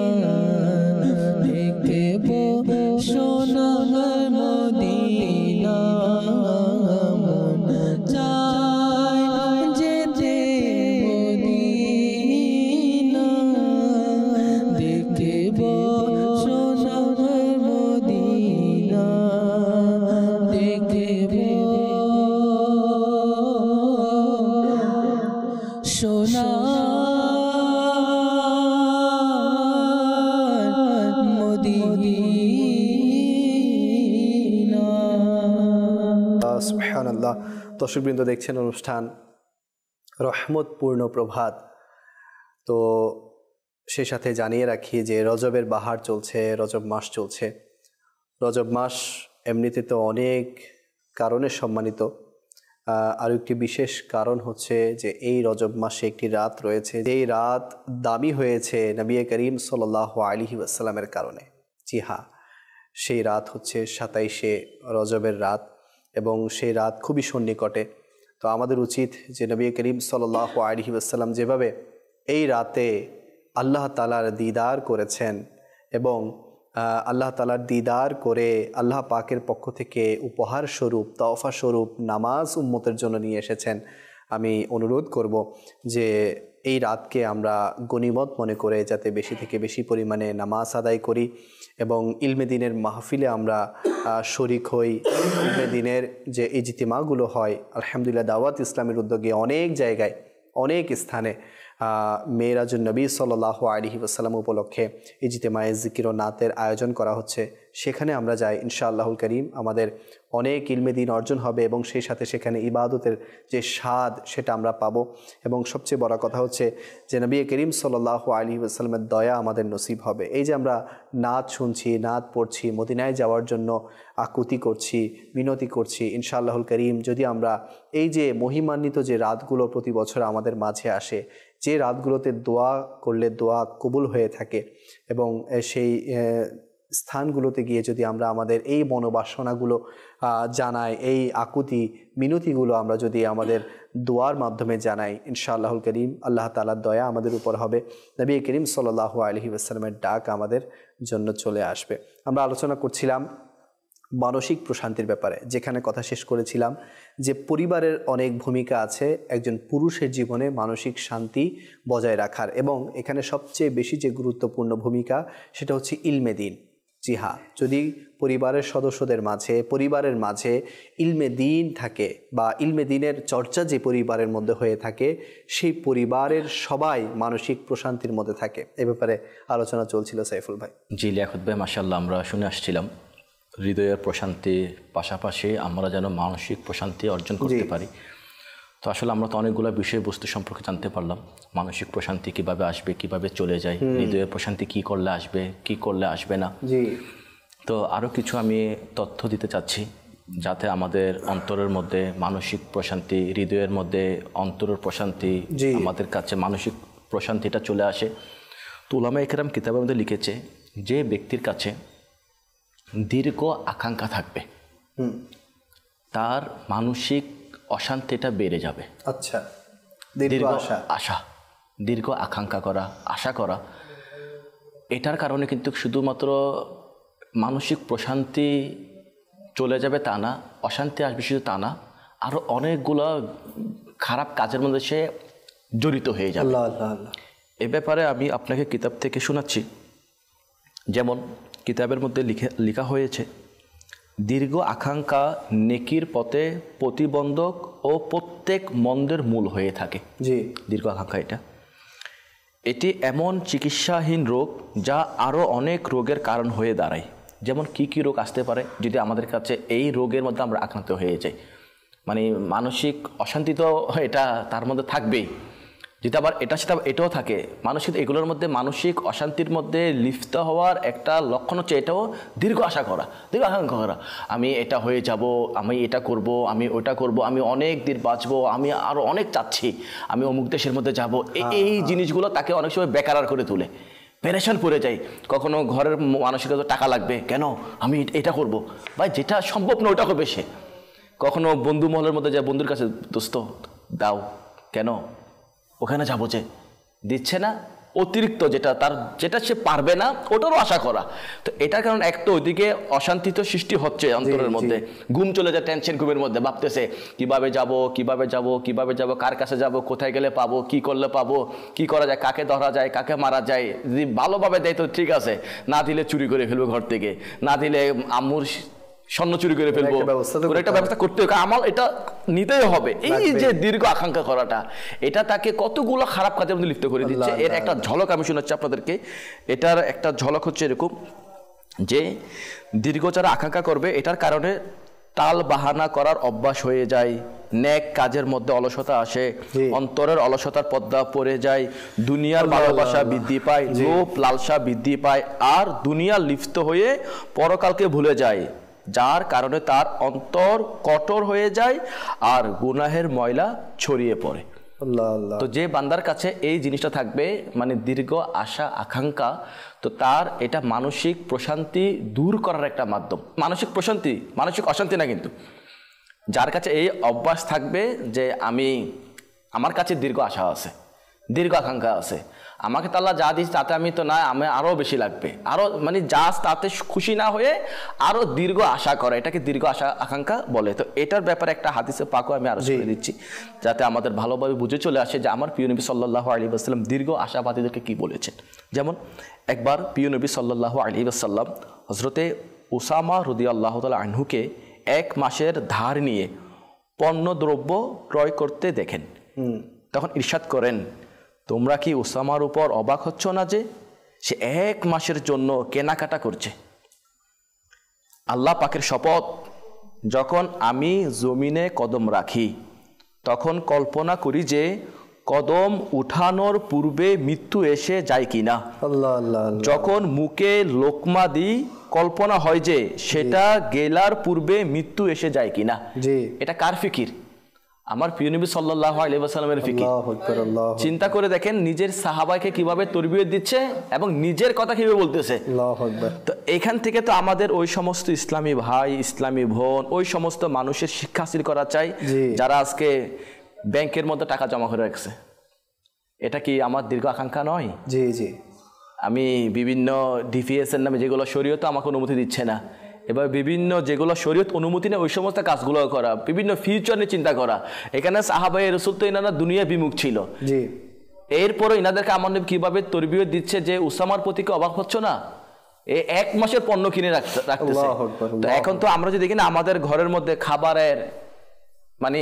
देखे वो सोनार मदीना। मन जाए जेते मदीना देखे वो सोनार मदीना, देखे वो সোনার মদিনা। সুবহানাল্লাহ। দর্শকবৃন্দ, দেখছেন অনুষ্ঠান রহমতপূর্ণ প্রভাত। তো সেই সাথে জানিয়ে রাখি যে রজবের বাহার চলছে, রজব মাস চলছে। রজব মাস এমনিতে তো অনেক কারণে সম্মানিত, আর একটি বিশেষ কারণ হচ্ছে যে এই রজব মাসে একটি রাত রয়েছে, যেই রাত দামি হয়েছে নবী করিম সাল্লাল্লাহু আলাইহি ওয়াসাল্লামের কারণে। জি হ্যাঁ, সেই রাত হচ্ছে 27শে রজবের রাত, এবং সেই রাত খুবই সন্নিকটে। তো আমাদের উচিত যে নবী করিম সাল্লাল্লাহু আলাইহি ওয়াসাল্লাম যেভাবে এই রাতে আল্লাহ তাআলার দিদার করেছেন, এবং আল্লাহ তাআলার দিদার করে আল্লাহ পাকের পক্ষ থেকে উপহার স্বরূপ, তওফা স্বরূপ নামাজ উম্মতের জন্য নিয়ে এসেছেন, আমি অনুরোধ করব যে এই রাতকে আমরা গনিমত মনে করে যাতে বেশি থেকে বেশি পরিমাণে নামাজ আদায় করি, এবং ইলমে দিনের মাহফিলে আমরা শরিক হই। ইলমে দিনের যে ইজতিমাগুলো হয়, আলহামদুলিল্লাহ দাওয়াত ইসলামের উদ্যোগে অনেক জায়গায়, অনেক স্থানে মেরাজুন নবী সাল্লাল্লাহু আলাইহি ওয়াসাল্লাম উপলক্ষে ইজতিমায়ে জিকির ও নাতের আয়োজন করা হচ্ছে। সেখানে আমরা যাই, ইনশাআল্লাহুল করিম আমাদের অনেক ইলমে দিন অর্জন হবে, এবং সেই সাথে সেখানে ইবাদতের যে স্বাদ সেটা আমরা পাবো। এবং সবচেয়ে বড় কথা হচ্ছে যে নবী করিম সাল্লাল্লাহু আলাইহি ওয়াসাল্লামের দয়া আমাদের নসিব হবে। এই যে আমরা নাত শুনছি, নাত পড়ছি, মদিনায় যাওয়ার জন্য আকুতি করছি, মিনতি করছি, ইনশাআল্লাহুল করিম যদি আমরা এই যে মহিমান্বিত যে রাতগুলো প্রতি বছর আমাদের মাঝে আসে, যে রাতগুলোতে দোয়া করলে দোয়া কবুল হয়ে থাকে, এবং সেই স্থানগুলোতে গিয়ে যদি আমরা আমাদের এই মনোবাসনাগুলো জানাই, এই আকুতি মিনতিগুলো আমরা যদি আমাদের দোয়ার মাধ্যমে জানাই, ইনশাআল্লাহুল করিম আল্লাহ তাআলার দয়া আমাদের উপর হবে, নবী করিম সাল্লাল্লাহু আলাইহি ওয়াসাল্লামের ডাক আমাদের জন্য চলে আসবে। আমরা আলোচনা করছিলাম মানসিক প্রশান্তির ব্যাপারে, যেখানে কথা শেষ করেছিলাম যে পরিবারের অনেক ভূমিকা আছে একজন পুরুষের জীবনে মানসিক শান্তি বজায় রাখার, এবং এখানে সবচেয়ে বেশি যে গুরুত্বপূর্ণ ভূমিকা সেটা হচ্ছে ইলমে দিন। জি হ্যাঁ, যদি পরিবারের সদস্যদের মাঝে, পরিবারের মাঝে ইলমে দিন থাকে, বা ইলমে দিনের চর্চা যে পরিবারের মধ্যে হয়ে থাকে, সেই পরিবারের সবাই মানসিক প্রশান্তির মধ্যে থাকে। এ ব্যাপারে আলোচনা চলছিল সাইফুল ভাই। জি লিয়াকত ভাই, মাশাআল্লাহ, আমরা শুনে আসছিলাম হৃদয়ের প্রশান্তির পাশাপাশি আমরা যেন মানসিক প্রশান্তি অর্জন করতে পারি। তো আসলে আমরা তো অনেকগুলো বিষয়বস্তু সম্পর্কে জানতে পারলাম, মানসিক প্রশান্তি কিভাবে আসবে, কিভাবে চলে যায়, হৃদয়ের প্রশান্তি কি করলে আসবে, কি করলে আসবে না। জি, তো আরও কিছু আমি তথ্য দিতে চাচ্ছি যাতে আমাদের অন্তরের মধ্যে মানসিক প্রশান্তি, হৃদয়ের মধ্যে অন্তরের প্রশান্তি, আমাদের কাছে মানসিক প্রশান্তিটা চলে আসে। তো উলামায়ে কেরাম কিতাবের মধ্যে লিখেছে যে ব্যক্তির কাছে দীর্ঘ আকাঙ্ক্ষা থাকবে তার মানসিক অশান্তিটা বেড়ে যাবে। আচ্ছা, দীর্ঘ আশা, দীর্ঘ আকাঙ্ক্ষা করা, আশা করা, এটার কারণে কিন্তু শুধুমাত্র মানসিক প্রশান্তি চলে যাবে তা না, অশান্তি আসবে শুধু তা না, আরও অনেকগুলো খারাপ কাজের মধ্যে সে জড়িত হয়ে যাবে। এ ব্যাপারে আমি আপনাকে কিতাব থেকে শোনাচ্ছি। যেমন কিতাবের মধ্যে লেখা হয়েছে, দীর্ঘ আকাঙ্ক্ষা নেকির পথে প্রতিবন্ধক ও প্রত্যেক মন্দের মূল হয়ে থাকে। জি, দীর্ঘ আকাঙ্ক্ষা এটি এমন চিকিৎসাহীন রোগ যা আরও অনেক রোগের কারণ হয়ে দাঁড়ায়। যেমন কি কি রোগ আসতে পারে যদি আমাদের কাছে এই রোগের মধ্যে আমরা আক্রান্ত হয়ে যাই। মানে মানসিক অশান্তি তো এটা তার মধ্যে থাকবেই, যদি আবার এটা সেটা এটাও থাকে, মানুষের এগুলোর মধ্যে মানসিক অশান্তির মধ্যে লিপ্ত হওয়ার একটা লক্ষণ হচ্ছে এটাও দীর্ঘ আশা করা, দীর্ঘ আকাঙ্ক্ষা করা। আমি এটা হয়ে যাব, আমি এটা করব, আমি ওটা করব, আমি অনেক দিন বাঁচবো, আমি আরও অনেক চাচ্ছি, আমি অমুক দেশের মধ্যে যাব। এই জিনিসগুলো তাকে অনেক সময় বেকার করে তোলে, পেরেশান পড়ে যায়। কখনো ঘরের মানসিকতা টাকা লাগবে, কেন আমি এটা করব, ভাই যেটা সম্ভব না ওটা করবে সে। কখনো বন্ধু মহলের মধ্যে যায়, বন্ধুর কাছে দোস্ত দাও, কেন ওখানে যাবো, যে দিচ্ছে না, অতিরিক্ত যেটা সে পারবে না ওটারও আশা করা। তো এটার কারণ এক তো ওইদিকে অশান্তি তো সৃষ্টি হচ্ছে অন্তরের মধ্যে, ঘুম চলে যায়, টেনশন ঘুমের মধ্যে, ভাবতেছে কিভাবে যাব, কার কাছে যাব, কোথায় গেলে পাবো, কি করলে পাবো, কি করা যায়, কাকে ধরা যায়, কাকে মারা যায়। যদি ভালোভাবে দেয় তো ঠিক আছে, না দিলে চুরি করে ফেলবো ঘর থেকে, না দিলে আম্মুর স্বর্ণ চুরি করে ফেলবো, একটা ব্যবস্থা করতে হবে, আমার এটা নিতেই হবে। এই যে দীর্ঘ আকাঙ্ক্ষা করাটা, এটা তাকে কতগুলো খারাপ কাজের মধ্যে লিপ্ত করে দিচ্ছে। এর একটা ঝলক আমি শোনাচ্ছি আপনাদেরকে। এটার একটা ঝলক হচ্ছে এরকম যে দীর্ঘ যারা আকাঙ্ক্ষা করবে এটার কারণে টাল বাহানা করার অভ্যাস হয়ে যায়, নেক কাজের মধ্যে অলসতা আসে, অন্তরের অলসতার পর্দা পড়ে যায়, দুনিয়ার ভালোবাসা বৃদ্ধি পায়, লোভ লালসা বৃদ্ধি পায়, আর দুনিয়ার লিপ্ত হয়ে পরকালকে ভুলে যায়, যার কারণে তার অন্তর কঠোর হয়ে যায় আর গুনাহের ময়লা ছড়িয়ে পড়ে। তো যে বান্দার কাছে এই জিনিসটা থাকবে, মানে দীর্ঘ আশা আকাঙ্ক্ষা, তো তার এটা মানসিক প্রশান্তি দূর করার একটা মাধ্যম। মানসিক প্রশান্তি, মানসিক অশান্তি না, কিন্তু যার কাছে এই অভ্যাস থাকবে যে আমার কাছে দীর্ঘ আশা আছে, দীর্ঘ আকাঙ্ক্ষা আছে, আমাকে তো আল্লাহ যা দিচ্ছে তাতে আমি তো না, আমি আরও বেশি লাগবে, আরও মানে যা তাতে খুশি না হয়ে আরও দীর্ঘ আশা করে, এটাকে দীর্ঘ আশা আকাঙ্ক্ষা বলে। তো এটার ব্যাপারে একটা হাদিসে পাকও আমি আরো করে দিচ্ছি, যাতে আমাদের ভালোভাবে বুঝে চলে আসে যে আমার প্রিয় নবী সাল্লাল্লাহু আলাইহি ওয়াসাল্লাম দীর্ঘ আশাবাদীদেরকে কি বলেছেন। যেমন একবার প্রিয় নবী সাল্লাল্লাহু আলাইহি ওয়াসাল্লাম হযরতে উসামা রাদিয়াল্লাহু তাআলা আনহুকে 1 মাসের ধার নিয়ে পণ্যদ্রব্য ক্রয় করতে দেখেন। তখন ইরশাদ করেন, তোমরা কি উসামার উপর অবাক হচ্ছ না যে সে 1 মাসের জন্য কেনাকাটা করছে? আল্লাহ পাকের শপথ, যখন আমি জমিনে কদম রাখি তখন কল্পনা করি যে কদম উঠানোর পূর্বে মৃত্যু এসে যায় কিনা। যখন মুখে লোকমা দিই কল্পনা হয় যে সেটা গেলার পূর্বে মৃত্যু এসে যায় কিনা। এটা কার ফিকির? আমার প্রিয় নবী সাল্লাল্লাহু আলাইহি ওয়াসাল্লামের ফিকির। চিন্তা করে দেখেন নিজের সাহাবাকে কিভাবে তরবিয়ত দিচ্ছে এবং নিজের কথা কিভাবে বলতেছে। তো এখান থেকে তো আমাদের ওই সমস্ত ইসলামী ভাই, ইসলামী বোন, ওই সমস্ত মানুষের শিক্ষা হাসিল করা চাই যারা আজকে ব্যাংকের মধ্যে টাকা জমা করে রাখছে। এটা কি আমার দীর্ঘ আকাঙ্ক্ষা নয়? জি জি। আমি বিভিন্ন ডিপিএস এর নামে যেগুলো শরীয়ত আমাকে অনুমতি দিচ্ছে না, এবার বিভিন্ন যেগুলো শরীয়ত অনুমতি নেই ওই সমস্ত কাজগুলো করা, বিভিন্ন ফিউচার নিয়ে চিন্তা করা। এখানে সাহাবায়ে রাসূল তো এনারা দুনিয়া বিমুখ ছিল, এরপরও এনাদেরকে আমার নবী কিভাবে তরবিয়ত দিচ্ছে যে উসামার প্রতি কি অবাক হচ্ছ না? 1 মাসের পণ্য কিনে রাখতেছে। তো এখন তো আমরা যদি দেখি না, আমাদের ঘরের মধ্যে খাবারের মানে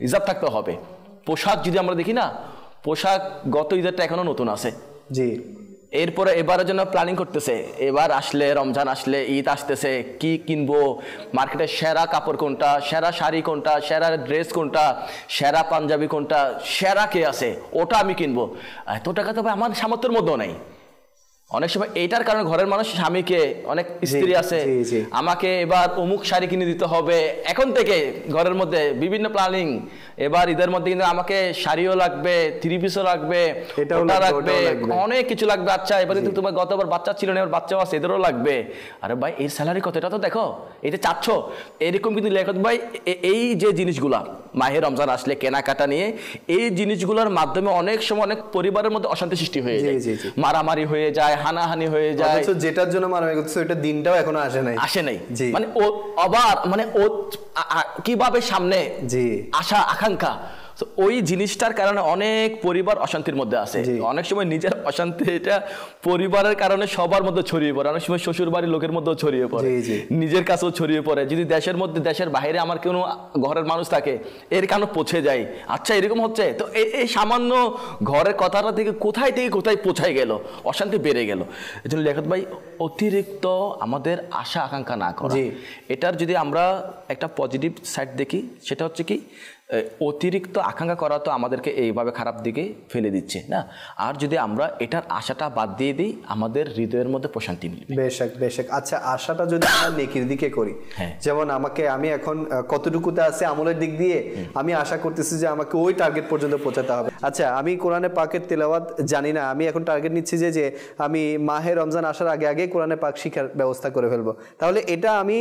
রিজার্ভ থাকতে হবে। পোশাক যদি আমরা দেখি না, পোশাক গত ঈদেরটা এখনো নতুন আছে। জি। এরপরে এবারের জন্য প্ল্যানিং করতেছে, এবার আসলে রমজান আসলে, ঈদ আসতেছে, কি কিনবো, মার্কেটে সেরা কাপড় কোনটা, সেরা শাড়ি কোনটা, সেরা ড্রেস কোনটা, সেরা পাঞ্জাবি কোনটা, সেরা কে আছে ওটা আমি কিনবো। এত টাকা তো আমার সামর্থ্যের মধ্যেও নেই। অনেক সময় এইটার কারণে ঘরের মানুষ স্বামীকে, অনেক স্ত্রী আছে আমাকে এবার অমুক শাড়ি কিনে দিতে হবে, এখন থেকে ঘরের মধ্যে বিভিন্ন প্ল্যানিং। এবার ঈদের মধ্যে কিন্তু আমাকে শাড়িও লাগবে, 3 পিসও লাগবে, ওটা লাগবে, অনেক কিছু লাগবে। আচ্ছা এবার কিন্তু তোমার গতবার বাচ্চা ছিল না, এবার বাচ্চাও আছে, এদেরও লাগবে। আরে ভাই এর স্যালারি কত, এটা তো দেখো, এটা চাচ্ছ। এরকম কিন্তু লেখক ভাই এই যে জিনিসগুলা মাহে রমজান আসলে কেনাকাটা নিয়ে, এই জিনিসগুলোর মাধ্যমে অনেক সময় অনেক পরিবারের মধ্যে অশান্তি সৃষ্টি হয়ে যায়, মারামারি হয়ে যায়, হানাহানি হয়ে যায়। যেটার জন্য মারামারি করছে ওইটা দিনটাও এখনো আসে নাই। মানে ও আবার মানে ও কিভাবে সামনে আশা আকাঙ্ক্ষা, ওই জিনিসটার কারণে অনেক পরিবার অশান্তির মধ্যে আছে। অনেক সময় নিজের অশান্তি এটা পরিবারের কারণে সবার মধ্যে ছড়িয়ে পড়ে, অনেক সময় শ্বশুর বাড়ির লোকের মধ্যেও ছড়িয়ে পড়ে, নিজের কাছেও ছড়িয়ে পড়ে। যদি দেশের মধ্যে, দেশের বাইরে আমার কোনো ঘরের মানুষ থাকে এর কারণে পৌঁছে যায়। আচ্ছা এরকম হচ্ছে, তো এই সামান্য ঘরের কথাটা থেকে কোথায় পৌঁছায় গেল, অশান্তি বেড়ে গেল। এই জন্য লেখক ভাই অতিরিক্ত আমাদের আশা আকাঙ্ক্ষা না করা। এটার যদি আমরা একটা পজিটিভ সাইড দেখি, সেটা হচ্ছে কি অতিরিক্ত আকাঙ্ক্ষা করা তো আমাদেরকে এইভাবে খারাপ দিকে ফেলে দিচ্ছে না। আর যদি আমরা এটার আশাটা বাদ দিয়ে দিই, আমাদের হৃদয়ের মধ্যে প্রশান্তি মিলবে। বেশক। আচ্ছা, আশাটা যদি আমরা নেকির দিকে করি, যেমন আমি এখন কতটুকুতে আছে আমলের দিক দিয়ে আমি আশা করতেছি যে আমাকে ওই টার্গেট পর্যন্ত পৌঁছাতে হবে। আচ্ছা, আমি কোরআনে পাকের তেলাওয়াত জানি না, আমি এখন টার্গেট নিচ্ছি যে আমি মাহে রমজান আসার আগে কোরআনে পাক শিক্ষার ব্যবস্থা করে ফেলবো। তাহলে এটা আমি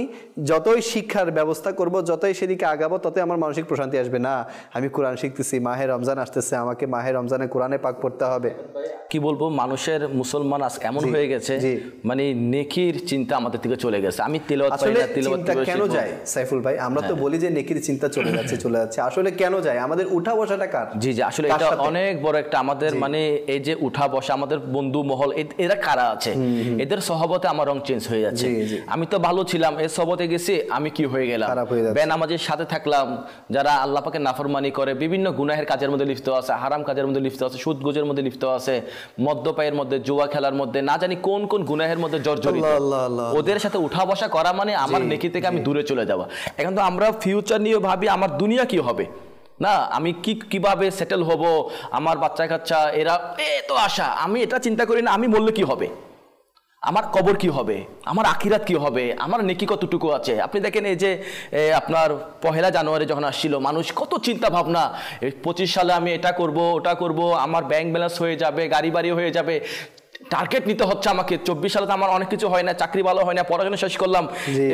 যতই শিক্ষার ব্যবস্থা করব, যতই সেদিকে আগাবো, ততই আমার মানসিক প্রশান্তি আসবে। না, আমি কোরআন শিখতেছি, মাহে রমজান আসতেছে, আমাকে মাহে রমজানে কোরআনে পাক পড়তে হবে। কি বলবো, মানুষের মুসলমান আজ এমন হয়ে গেছে, মানে নেকির চিন্তা আমাদের থেকে চলে গেছে। আমি তিলাওয়াত করি না, তিলাওয়াত কেন যায় সাইফুল ভাই? আমরা তো বলি যে নেকির চিন্তা চলে যাচ্ছে, আসলে কেন যায়? আমাদের উঠা বসাটা কার? জি, আসলে এটা অনেক বড় একটা আমাদের মানে এই যে উঠা বসা, আমাদের বন্ধু মহল এরা কারা আছে, এদের সহবতে আমার রং চেঞ্জ হয়ে যাচ্ছে। আমি তো ভালো ছিলাম, এর সহবতে গেছি আমি কি হয়ে গেলাম, বেনামাজির সাথে থাকলাম, যারা আল্লাহ পাকের নাফরমানি করে, বিভিন্ন গুনাহের কাজের মধ্যে লিপ্ত আছে, হারাম কাজের মধ্যে লিপ্ত আছে, সুদ গুজের মধ্যে লিপ্ত আছে, মদ্যপায়ের মধ্যে, জুয়া খেলার মধ্যে, না জানি কোন কোন গুনাহের মধ্যে জর্জরিত। ওদের সাথে উঠা বসা করা মানে আমার নেকি থেকে আমি দূরে চলে যাওয়া। এখন তো আমরা ফিউচার নিয়ে ভাবি আমার দুনিয়া কি হবে, না আমি কিভাবে সেটেল হব, আমার বাচ্চা কাচ্চা এরা তো আশা, আমি এটা চিন্তা করি না আমি মরলে কি হবে, আমার কবর কি হবে, আমার আখিরাত কি হবে, আমার নেকি কতটুকু আছে। আপনি দেখেন এই যে আপনার 1 জানুয়ারি যখন আসছিল, মানুষ কত চিন্তা ভাবনা, 25 সালে আমি এটা করব ওটা করব, আমার ব্যাংক ব্যালেন্স হয়ে যাবে, গাড়ি বাড়ি হয়ে যাবে, টার্গেট নিতে হচ্ছে আমাকে। 24 সালে তো আমার অনেক কিছু হয় না, চাকরি ভালো হয় না, পড়াশোনা শেষ করলাম,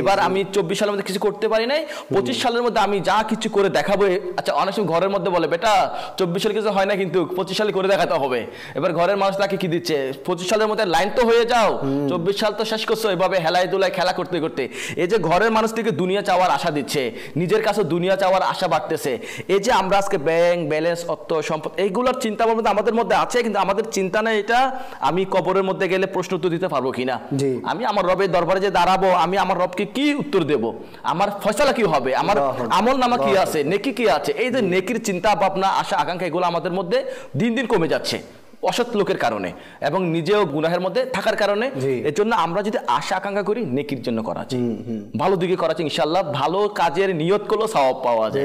এবার আমি 24 সালের মধ্যে কিছু করতে পারি নাই, 25 সালের মধ্যে আমি যা কিছু করে দেখাবো। আচ্ছা, অনেক সময় ঘরের মধ্যে বলে, বেটা 24 সালে কিছু হয় না, কিন্তু 25 সালে করে দেখাতে হবে। এবার ঘরের মানুষ তাকে কি দিচ্ছে, 25 সালের মধ্যে লাইন তো হয়ে যাও, 24 সাল তো শেষ করছো, এভাবে হেলায় দুলায় খেলা করতে করতে। এই যে ঘরের মানুষ থেকে দুনিয়া চাওয়ার আশা দিচ্ছে, নিজের কাছে দুনিয়া চাওয়ার আশা বাড়তেছে। এই যে আমরা আজকে ব্যাংক ব্যালেন্স, অর্থ সম্পদ, এইগুলোর চিন্তা ভাবনা আমাদের মধ্যে আছে, কিন্তু আমাদের চিন্তা নেই এটা আমি কবরের মধ্যে গেলে প্রশ্ন উত্তর দিতে পারবো কিনা, আমি আমার রবের দরবারে যে দাঁড়াবো, আমি আমার রবকে কি উত্তর দেব, আমার ফয়সালা কি হবে, আমার আমল নামা কি আছে, নেকি কি আছে। এই যে নেকির চিন্তা ভাবনা, আশা আকাঙ্ক্ষা, এগুলো আমাদের মধ্যে দিন দিন কমে যাচ্ছে অসৎ লোকের কারণে এবং নিজেও গুনাহের মধ্যে থাকার কারণে। এর জন্য আমরা যদি আশা আকাঙ্ক্ষা করি, নেকির জন্য করা যায়, ভালো দিকে করা যায়, ইনশাআল্লাহ ভালো কাজের নিয়ত করলেও সওয়াব পাওয়া যায়।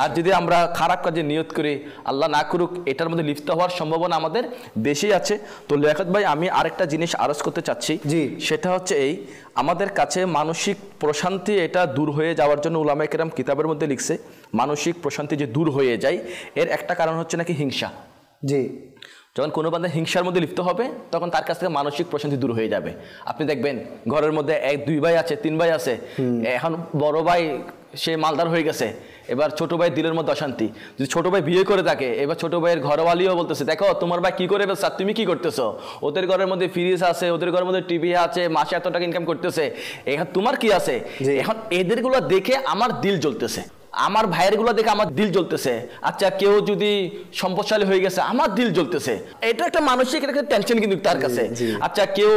আর যদি আমরা খারাপ কাজের নিয়ত করি, আল্লাহ না করুক, এটার মধ্যে লিপ্ত হওয়ার সম্ভাবনা আমাদের বেশি আছে। তো লিয়াকত ভাই, আমি আরেকটা জিনিস আরজ করতে চাচ্ছি, সেটা হচ্ছে এই, আমাদের কাছে মানসিক প্রশান্তি এটা দূর হয়ে যাওয়ার জন্য উলামায়ে কেরাম কিতাবের মধ্যে লিখছে, মানসিক প্রশান্তি যে দূর হয়ে যায় এর একটা কারণ হচ্ছে নাকি হিংসা। যখন কোনো বান্দা হিংসার মধ্যে লিপ্ত হবে, তখন তার কাছ থেকে মানসিক প্রশান্তি দূর হয়ে যাবে। আপনি দেখবেন ঘরের মধ্যে 1-2 ভাই আছে, 3 ভাই আছে, এখন বড় ভাই সে মালদার হয়ে গেছে, এবার ছোট ভাই দিলের মধ্যে অশান্তি। যদি ছোট ভাই বিয়ে করে থাকে, এবার ছোট ভাইয়ের ঘরওয়ালিও বলতেছে, দেখো তোমার ভাই কি করে ফেলছে, তুমি কি করতেছো, ওদের ঘরের মধ্যে ফ্রিজ আছে, ওদের ঘরের মধ্যে টিভি আছে, মাসে এত টাকা ইনকাম করতেছে, এখন তোমার কি আছে। এখন এদেরগুলো দেখে আমার দিল জ্বলতেছে, আমার ভাইয়ের গুলো দেখে আমার দিল জ্বলতেছে। আচ্ছা, কেউ যদি সম্পদশালী হয়ে গেছে, আমার দিল জ্বলতেছে। এটা একটা মানসিক একটা টেনশন কিন্তু তার কাছে। আচ্ছা, কেউ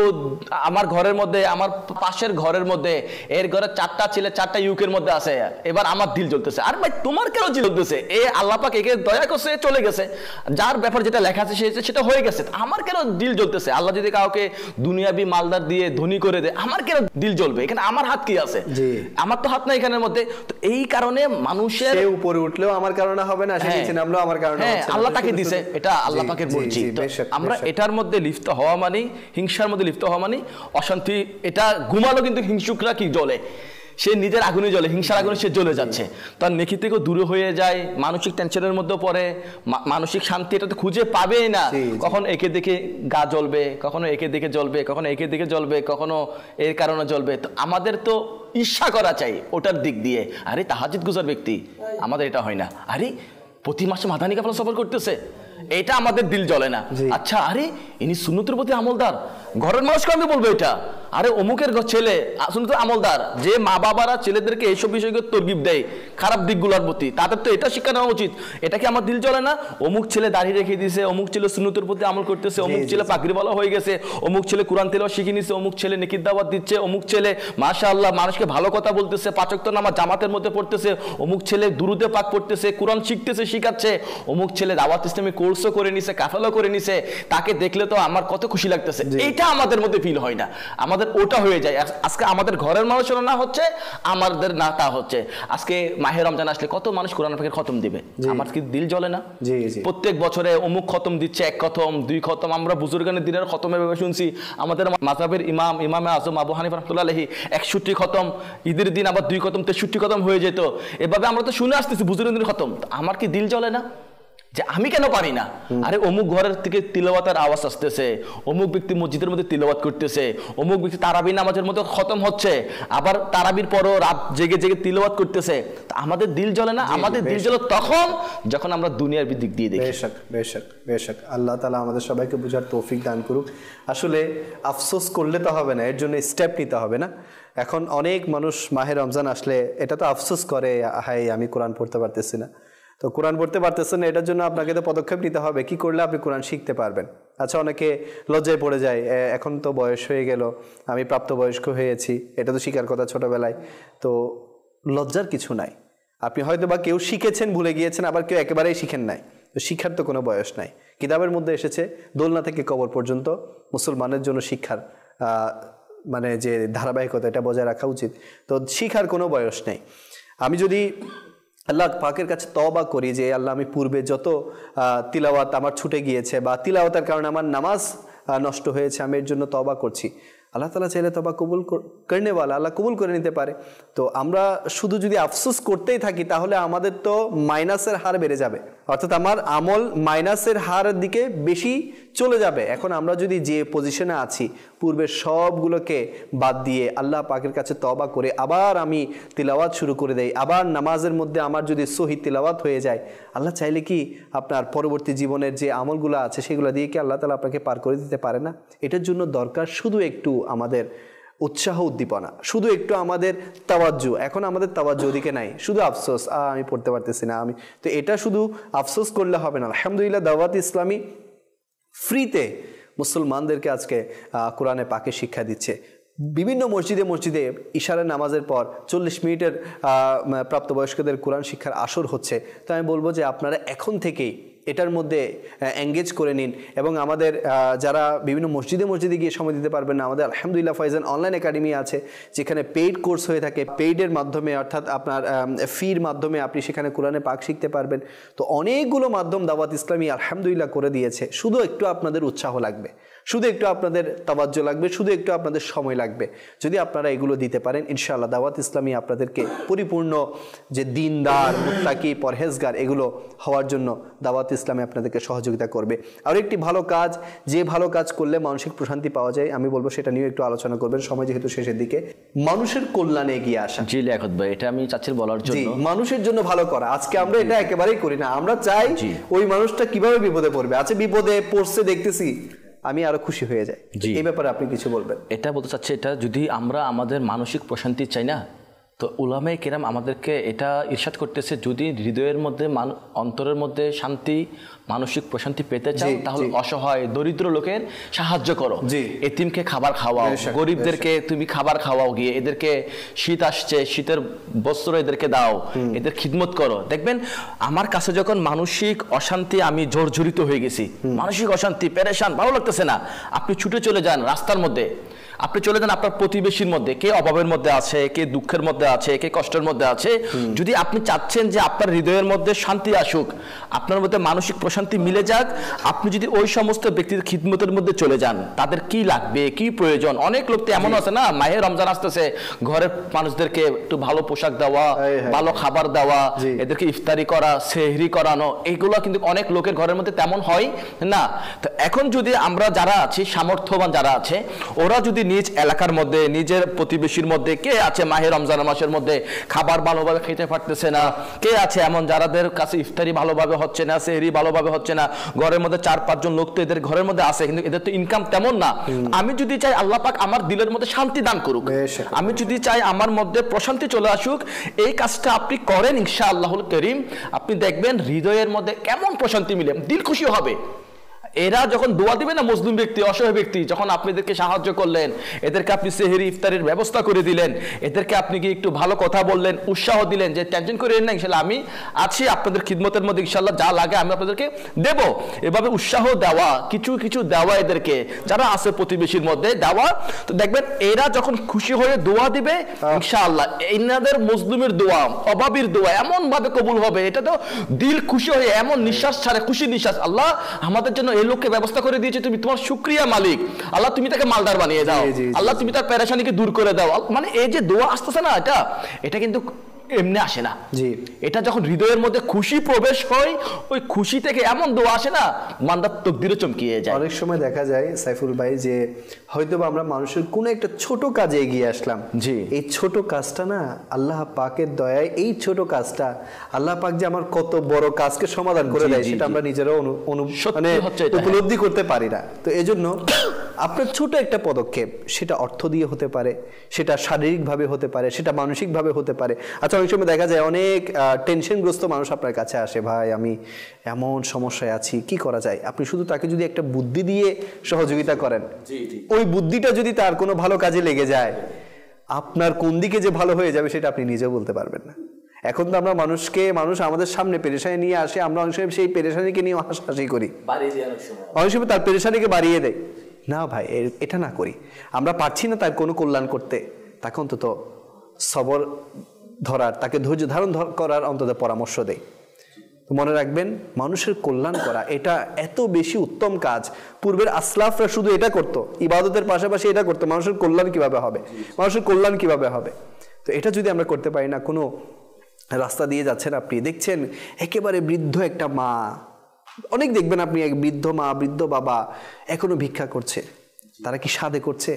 আমার ঘরের মধ্যে, আমার পাশের ঘরের মধ্যে, এর ঘরে 4টা ছেলে 4টা ইউকের মধ্যে আছে, এবার আমার দিল জ্বলতেছে। আর ভাই তোমার কেন জ্বলতেছে, আল্লাহ পাক একে দয়া করছে, চলে গেছে, যার ব্যাপার যেটা লেখা আছে সেটা হয়ে গেছে, আমার কেন দিল জ্বলতেছে। আল্লাহ যদি কাউকে দুনিয়াবি মালদার দিয়ে ধনী করে দেয়, আমার কেন দিল জ্বলবে, এখানে আমার হাত কি আছে, আমার তো হাত নাই এখানের মধ্যে। তো এই কারণে মানুষের উপরে উঠলেও আমার কারণে হবে না, সে নিচে নামলেও আমার কারণে হচ্ছে না, আল্লাহ তাকে দিয়েছে, এটা আল্লাহ পাকের মর্জি। আমরা এটার মধ্যে লিপ্ত হওয়া মানে, হিংসার মধ্যে লিপ্ত হওয়া মানে অশান্তি। এটা ঘুমালো কিন্তু হিংসুকরা কি জ্বলে, সে নিজের আগুনে জ্বলে, হিংসার আগুনে সে জ্বলে যাচ্ছে, তার নেকি থেকেও দূরে হয়ে যায়, মানসিক টেনশনের মধ্যে পড়ে, মানসিক শান্তি এটা তো খুঁজে পাবেই না। কখন একে দেখে গা জ্বলবে, কখনো একে দেখে জ্বলবে, কখনো একে দেখে জ্বলবে, কখনো এর কারণে জ্বলবে। তো আমাদের তো ঈর্ষা করা চাই ওটার দিক দিয়ে। আরে তাহাজ্জুদ গুজার ব্যক্তি, আমাদের এটা হয় না। আরে প্রতি মাসে মাদানী কাফেলা সফর করতেছে, এটা আমাদের দিল জ্বলে না। আচ্ছা, আরে ইনি সুন্নতের প্রতি আমলদার, ঘরের মানুষ কেন বলবে এটা, আরে অমুকের ছেলে সুন্নতের আমলদার। যে মা বাবারা ছেলেদেরকে এইসব বিষয়কে তরগিব দেয় খারাপ দিকগুলোর প্রতি, তাদের তো এটা শিক্ষা নেওয়া উচিত। এটা কি আমার দিল জ্বলে না? অমুক ছেলে দাড়ি রেখে দিয়েছে, অমুক ছেলে সুন্নতের প্রতি আমল করতেছে, অমুক ছেলে পাগড়িওয়ালা হয়ে গেছে, অমুক ছেলে কোরআন তেলাওয়াত শিখে নিছে, অমুক ছেলে নেকির দাওয়াত দিচ্ছে, অমুক ছেলে মাশাআল্লাহ মানুষকে ভালো কথা বলতেছে, 5 ওয়াক্ত নামাজ জামাতের মধ্যে পড়তেছে, অমুক ছেলে দুরুদে পাক পড়তেছে, কোরআন শিখতেছে, শিখাচ্ছে, অমুক ছেলে দাওয়াত ইসলামী কোর্স কোর্সও করে নিছে, কাফেলাও করে নিছে, তাকে দেখলে তো আমার কত খুশি লাগতেছে, এইটা আমাদের মধ্যে ফিল হয় না, আমাদের ওটা হয়ে যায়। আজকে আমাদের ঘরের মানুষেরা না হচ্ছে, আমাদের না তা হচ্ছে। আজকে মাহে রমজান আসলে কত মানুষ কোরআন পাকের খতম দিবে, আমার কি দিল জ্বলে না? প্রত্যেক বছরে অমুক খতম দিচ্ছে, 1 খতম 2 খতম, আমরা বুজুর্গানের দিনের খতমে শুনছি, আমাদের মাযহাবের ইমামে আযম আবু হানিফা রাহমাতুল্লাহ আলাইহি 61 খতম, ঈদের দিন আবার 2 খতম 63 খতম হয়ে যেত। এভাবে আমরা তো শুনে আসতেছি বুজুর্গের দিনের খতম, আমার কি দিল জ্বলে না যে আমি কেন পারি না? আরে অমুক ঘরের থেকে তিলাওয়াতের আওয়াজ আসতেছে, অমুক ব্যক্তি মসজিদের মধ্যে তিলাওয়াত করতেছে, অমুক ব্যক্তি তারাবি নামাজের মধ্যে খতম হচ্ছে, আবার তারাবির পরও রাত জেগে জেগে তিলাওয়াত করতেছে, আমাদের দিল জ্বলে না? আমাদের দিল জ্বলে তখন যখন আমরা দুনিয়ার দিক দিয়ে দেখি। বেশক বেশক বেশক, আল্লাহ তাআলা আমাদের সবাইকে বুঝার তৌফিক দান করুক। আসলে আফসোস করলে তো হবে না, এর জন্য স্টেপ নিতে হবে না। এখন অনেক মানুষ মাহে রমজান আসলে এটা তো আফসোস করে, হাই আমি কোরআন পড়তে পারতেছি না। তো কোরআন পড়তে পারতেছেন না, এটার জন্য আপনাকে তো পদক্ষেপ নিতে হবে, কি করলে আপনি কোরআন শিখতে পারবেন। আচ্ছা, অনেকে লজ্জায় পড়ে যায়, এখন তো বয়স হয়ে গেল, আমি প্রাপ্তবয়স্ক হয়েছি, এটা তো শিখার কথা ছোটবেলায়। তো লজ্জার কিছু নাই, আপনি হয়তো বা কেউ শিখেছেন ভুলে গিয়েছেন, আবার কেউ একেবারেই শিখেন নাই, তো শিক্ষার তো কোনো বয়স নাই। কিতাবের মধ্যে এসেছে দোলনা থেকে কবর পর্যন্ত মুসলমানের জন্য শিক্ষার মানে যে ধারাবাহিকতা, এটা বজায় রাখা উচিত। তো শিখার কোনো বয়স নেই। আমি যদি আল্লাহ পাকের কাছে তওবা করি যে আল্লাহ আমি পূর্বে যত তিলাওয়াত আমার ছুটে গিয়েছে বা তিলাওয়াতের কারণে আমার নামাজ নষ্ট হয়েছে, আমি এর জন্য তওবা করছি, আল্লাহ তাআলা চাইলে তওবা কবুল করেনেওয়ালা, আল্লাহ কবুল করে নিতে পারে। তো আমরা শুধু যদি আফসোস করতেই থাকি তাহলে আমাদের তো মাইনাসের হার বেড়ে যাবে, অর্থাৎ আমার আমল মাইনাসের হারের দিকে বেশি চলে যাবে। এখন আমরা যদি যে পজিশনে আছি পূর্বের সবগুলোকে বাদ দিয়ে আল্লাহ পাকের কাছে তওবা করে আবার আমি তিলাওয়াত শুরু করে দেই, আবার নামাজের মধ্যে আমার যদি সহি তিলাওয়াত হয়ে যায়, আল্লাহ চাইলে কি আপনার পরবর্তী জীবনের যে আমলগুলো আছে সেগুলো দিয়ে কি আল্লাহ তাআলা আপনাকে পার করে দিতে পারে না? এটার জন্য দরকার শুধু একটু আমাদের উৎসাহ উদ্দীপনা, শুধু একটু আমাদের তাওয়াজ্জু। এখন আমাদের তাওয়াজ্জু ওদিকে নাই, শুধু আফসোস, আমি পড়তে পারতেছি না, আমি তো এটা শুধু আফসোস করলে হবে না। আলহামদুলিল্লাহ দাওয়াত ইসলামী ফ্রিতে মুসলমানদেরকে আজকে কোরআনে পাকে শিক্ষা দিচ্ছে। বিভিন্ন মসজিদে মসজিদে ইশারের নামাজের পর 40 মিনিটের প্রাপ্তবয়স্কদের কোরআন শিক্ষার আসর হচ্ছে। তো আমি বলবো যে আপনারা এখন থেকেই এটার মধ্যে এঙ্গেজ করে নিন, এবং আমাদের যারা বিভিন্ন মসজিদে মসজিদে গিয়ে সময় দিতে পারবেন না, আমাদের আলহামদুলিল্লাহ ফাইজান অনলাইন একাডেমি আছে, যেখানে পেইড কোর্স হয়ে থাকে, পেইডের মাধ্যমে অর্থাৎ আপনার ফির মাধ্যমে আপনি সেখানে কোরআনে পাক শিখতে পারবেন। তো অনেকগুলো মাধ্যম দাওয়াত ইসলামী আলহামদুলিল্লাহ করে দিয়েছে, শুধু একটু আপনাদের উৎসাহ লাগবে, শুধু একটু আপনাদের তাওয়াজ্জু লাগবে, শুধু একটু আপনাদের সময় লাগবে। যদি আপনারা এগুলো দিতে পারেন, ইনশাআল্লাহ দাওয়াত ইসলামী আপনাদেরকে পরিপূর্ণ যে দিনদার, মুত্তাকি, পরহেজগার এগুলো হওয়ার জন্য দাওয়াত ইসলামী আপনাদেরকে সহযোগিতা করবে। আর একটি ভালো কাজ, যে ভালো কাজ করলে মানসিক প্রশান্তি পাওয়া যায়, আমি বলবো সেটা নিয়ে একটু আলোচনা করবেন, সময় যেহেতু শেষের দিকে। মানুষের কল্যাণে এগিয়ে আসা। জি লিয়াকত ভাই, এটা আমি চাচ্ছি বলার জন্য, মানুষের জন্য ভালো করা। আজকে আমরা এটা একেবারেই করি না, আমরা চাই ওই মানুষটা কিভাবে বিপদে পড়বে, আচ্ছা বিপদে পড়ছে দেখতেছি, আমি আরো খুশি হয়ে যাই। এই ব্যাপারে আপনি কিছু বলবেন? এটা বলতে চাচ্ছি, এটা যদি আমরা আমাদের মানসিক প্রশান্তি চাই না, তো উলামায়ে কেরাম আমাদেরকে এটা ইরশাদ করতেছে, যদি হৃদয়ের মধ্যে অন্তরের মধ্যে শান্তি, মানসিক প্রশান্তি পেতে চাও, তাহলে অসহায় দরিদ্র লোকের সাহায্য করো, এতিমকে খাবার খাওয়াও, গরিবদেরকে তুমি খাবার খাওয়াও, গিয়ে এদেরকে শীত আসছে, শীতের বস্ত্র এদেরকে দাও, এদের খিদমত করো। দেখবেন আমার কাছে যখন মানসিক অশান্তি, আমি জর্জরিত হয়ে গেছি, মানসিক অশান্তি, পেরেশান, ভালো লাগতেছে না, আপনি ছুটে চলে যান রাস্তার মধ্যে, আপনি চলে যান আপনার প্রতিবেশীর মধ্যে, কে অভাবের মধ্যে আছে, কে দুঃখের মধ্যে আছে, কে কষ্টের মধ্যে আছে। যদি আপনি চাচ্ছেন যে আপনার হৃদয়ের মধ্যে শান্তি আসুক, আপনার মধ্যে মানসিক প্রশান্তি মিলে যাক, আপনি যদি ওই সমস্ত ব্যক্তির খিদমতের মধ্যে চলে যান, তাদের কি লাগবে, কি প্রয়োজন। অনেক লোক তো এমন আছে না, মাহে রমজান আসতেছে, ঘরের মানুষদেরকে একটু ভালো পোশাক দেওয়া, ভালো খাবার দেওয়া, এদেরকে ইফতারি করা, সেহরি করানো, এইগুলো কিন্তু অনেক লোকের ঘরের মধ্যে তেমন হয় না। তো এখন যদি আমরা যারা আছি, সামর্থ্যবান যারা আছে, ওরা যদি নিজ এলাকার মধ্যে, নিজের প্রতিবেশীর মধ্যে, কে আছে মাহে রমজান মাসের মধ্যে খাবার ভালোভাবে খেতে পারতেছে না, কে আছে এমন যাদের কাছে ইফতারি ভালোভাবে হচ্ছে না, সেহরি ভালোভাবে হচ্ছে না, ঘরের মধ্যে 4-5 জন লোক তো এদের ঘরের মধ্যে আছে, কিন্তু এদের তো ইনকাম তেমন না। আমি যদি চাই আল্লাহ পাক আমার দিলের মধ্যে শান্তি দান করুক, আমি যদি চাই আমার মধ্যে প্রশান্তি চলে আসুক, এই কাজটা আপনি করেন ইনশাআল্লাহুল কারীম, আপনি দেখবেন হৃদয়ের মধ্যে কেমন প্রশান্তি মিলে, দিল খুশি হবে। এরা যখন দোয়া দিবে না, মুসলিম ব্যক্তি, অসহায় ব্যক্তি, যখন আপনি এদেরকে সাহায্য করলেন, এদেরকে আপনি সেহরি ইফতারের ব্যবস্থা করে দিলেন, এদেরকে আপনি কি একটু ভালো কথা বললেন, উৎসাহ দিলেন যে টেনশন করেন না, ইনশাল্লাহ আমি আছি আপনাদের খিদমতের মধ্যে, ইনশাল্লাহ যা লাগে আমি আপনাদেরকে দেব, এভাবে উৎসাহ দেওয়া, কিছু কিছু দেওয়া, এদেরকে যারা আছে প্রতিবেশীর মধ্যে দেওয়া, তো দেখবেন এরা যখন খুশি হয়ে দোয়া দিবে ইনশাআল্লাহ এনাদের মুসলিমের দোয়া, অভাবীর দোয়া এমন ভাবে কবুল হবে, এটা তো দিল খুশি হয়ে এমন নিঃশ্বাস ছাড়ে, খুশি নিঃশ্বাস, আল্লাহ আমাদের জন্য এই লোককে ব্যবস্থা করে দিয়েছে, তুমি তোমার শুকরিয়া মালিক, আল্লাহ তুমি তাকে মালদার বানিয়ে দাও, আল্লাহ তুমি তার পেরেশানিকে দূর করে দাও। মানে এই যে দোয়া আসতেছে না, এটা কিন্তু এমনি আসে না, এটা যখন হৃদয়ের মধ্যে খুশি প্রবেশ হয়, ওই খুশি থেকে এমন দোয়া আসে না, বান্দার তাকদীরও চমকিয়ে যায়। অনেক সময় দেখা যায় সাইফুল ভাই যে হয়তো আমরা মানুষের কোনো একটা ছোট কাজে এগিয়ে আসলাম, জি, এই ছোট কাজটা না আল্লাহ পাকের দয়ায়, এই ছোট কাজটা আল্লাহ পাক যে আমার কত বড় কাজকে সমাধান করে দেয় সেটা আমরা নিজেরাও মানে উপলব্ধি করতে পারি না। তো এজন্য আপনার ছোট একটা পদক্ষেপ, সেটা অর্থ দিয়ে হতে পারে, সেটা শারীরিকভাবে হতে পারে, সেটা মানসিকভাবে হতে পারে। আচ্ছা, অনেক সময় দেখা যায় অনেক টেনশনগ্রস্ত মানুষ আপনার কাছে আসে, ভাই আমি এমন সমস্যায় আছি, কি করা যায়? আপনি শুধু তাকে যদি একটা বুদ্ধি দিয়ে সহযোগিতা করেন, ওই বুদ্ধিটা যদি তার কোনো ভালো কাজে লেগে যায়, আপনার কোন দিকে যে ভালো হয়ে যাবে সেটা আপনি নিজেও বলতে পারবেন না। এখন তো আমরা মানুষ আমাদের সামনে পেরেশানি নিয়ে আসে, আমরা অনেক সময় সেই পেরেশানিকে নিয়ে হাসাহাসি করি, অনেক সময় তার পেরেশানিকে বাড়িয়ে দেয়। না ভাই, এটা না করি। আমরা পারছি না তার কোনো কল্যাণ করতে, তাকে অন্তত সবর ধরার, তাকে ধৈর্য ধারণ করার অন্তত পরামর্শ দেয়। তো মনে রাখবেন, মানুষের কল্যাণ করা এটা এত বেশি উত্তম কাজ। পূর্বের আসলাফরা শুধু এটা করতো, ইবাদতের পাশাপাশি এটা করতো, মানুষের কল্যাণ কিভাবে হবে, মানুষের কল্যাণ কিভাবে হবে। তো এটা যদি আমরা করতে পারি না, কোনো রাস্তা দিয়ে যাচ্ছেন, আপনি দেখছেন একেবারে বৃদ্ধ একটা মা, অনেক দেখবেন আপনি এক বৃদ্ধ মা, বৃদ্ধ বাবা এখনো ভিক্ষা করছে, তারা কি সাধে করছে?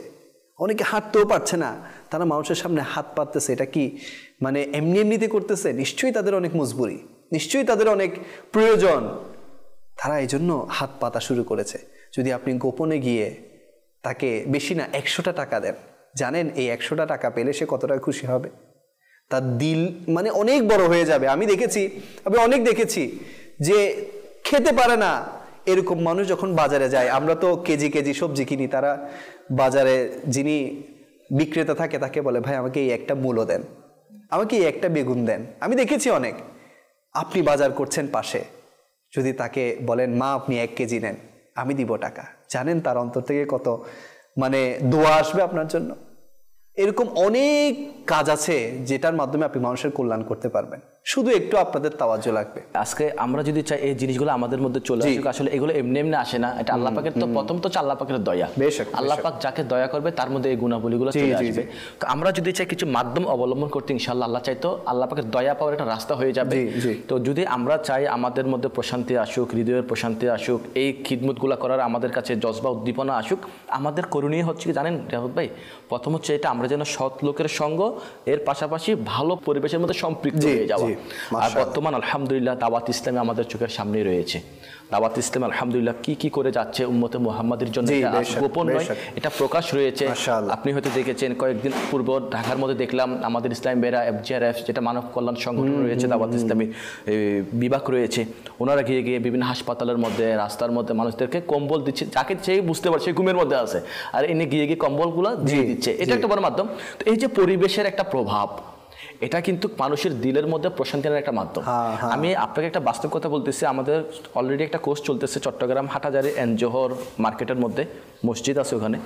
অনেকে হাঁটতেও পারছে না, তারা মানুষের সামনে হাত পাততেছে, এটা কি মানে এমনিতে করতেছে? নিশ্চয়ই তাদের অনেক মজবুরি, নিশ্চয়ই তাদের অনেক প্রয়োজন, তারা এই জন্য হাত পাতা শুরু করেছে। যদি আপনি গোপনে গিয়ে তাকে বেশি না 100টা টাকা দেন, জানেন এই 100টা টাকা পেলে সে কতটা খুশি হবে? তার দিল মানে অনেক বড় হয়ে যাবে। আমি অনেক দেখেছি যে খেতে পারে না এরকম মানুষ যখন বাজারে যায়, আমরা তো কেজি কেজি সবজি কিনি, তারা বাজারে যিনি বিক্রেতা থাকে তাকে বলে, ভাই আমাকে এই একটা মূলো দেন, আমাকে এই একটা বেগুন দেন। আমি দেখেছি অনেক। আপনি বাজার করছেন পাশে, যদি তাকে বলেন মা আপনি 1 কেজি নেন, আমি দিব টাকা, জানেন তার অন্তর থেকে কত মানে দোয়া আসবে আপনার জন্য। এরকম অনেক কাজ আছে যেটার মাধ্যমে আপনি মানুষের কল্যাণ করতে পারবেন, শুধু একটু আপনাদের তাওয়াজ্জু লাগবে। আজকে আমরা যদি চাই এই জিনিসগুলো আমাদের মধ্যে চলে আসুক, আসলে এগুলো এমনি এমনি আসে না, এটা আল্লাহ পাকের তো প্রথম তো আল্লাহ পাকের দয়া। আল্লাহ পাক যাকে দয়া করবে তার মধ্যে এই গুণাবলীগুলো চলে আসবে। তো আমরা যদি চাই কিছু মাধ্যম অবলম্বন করতে, ইনশাআল্লাহ আল্লাহ চাইতো আল্লাহ পাকের দয়া পাওয়ার একটা রাস্তা হয়ে যাবে। তো যদি আমরা চাই আমাদের মধ্যে প্রশান্তি আসুক, হৃদয়ের প্রশান্তি আসুক, এই খিদমতগুলো করার আমাদের কাছে জজবা উদ্দীপনা আসুক, আমাদের করণীয় হচ্ছে কি জানেন রিয়াদ ভাই? প্রথম হচ্ছে এটা আমরা যেন সৎ লোকের সঙ্গ, এর পাশাপাশি ভালো পরিবেশের মধ্যে সম্পৃক্ত হয়ে যাওয়া। আর বর্তমান আলহামদুলিল্লাহ দাওয়াত ইসলামে আমাদের চোখের সামনে রয়েছে। দাওয়াত ইসলাম আলহামদুলিল্লাহ কি করে যাচ্ছে উম্মতে মুহাম্মাদের জন্য, গোপন নয়, এটা প্রকাশ রয়েছে। আপনি হয়তো দেখেছেন কয়েকদিন পূর্ব ঢাকার মধ্যে দেখলাম আমাদের ইসলাম বেরা FGRF, যেটা মানব কল্যাণ সংগঠন রয়েছে, দাওয়াত ইসলামী বিভাগ রয়েছে, ওনারা গিয়ে বিভিন্ন হাসপাতালের মধ্যে, রাস্তার মধ্যে মানুষদেরকে কম্বল দিচ্ছে, যাকে সেই বুঝতে পারছে ঘুমের মধ্যে আছে, আর এনে গিয়ে কম্বলগুলো দিয়ে দিচ্ছে। এটা একটা বড় মাধ্যম। তো এই যে পরিবেশের একটা প্রভাব, এটা কিন্তু মানুষের দিলের মধ্যে প্রশান্তি আনার একটা মাধ্যম। আমি আপনাকে একটা বাস্তব কথা বলতেছি, আমাদের অলরেডি একটা কোর্স চলতেছে চট্টগ্রাম হাটহাজারী এনজোহর মার্কেটের মধ্যে, মসজিদ আছে ওখানে।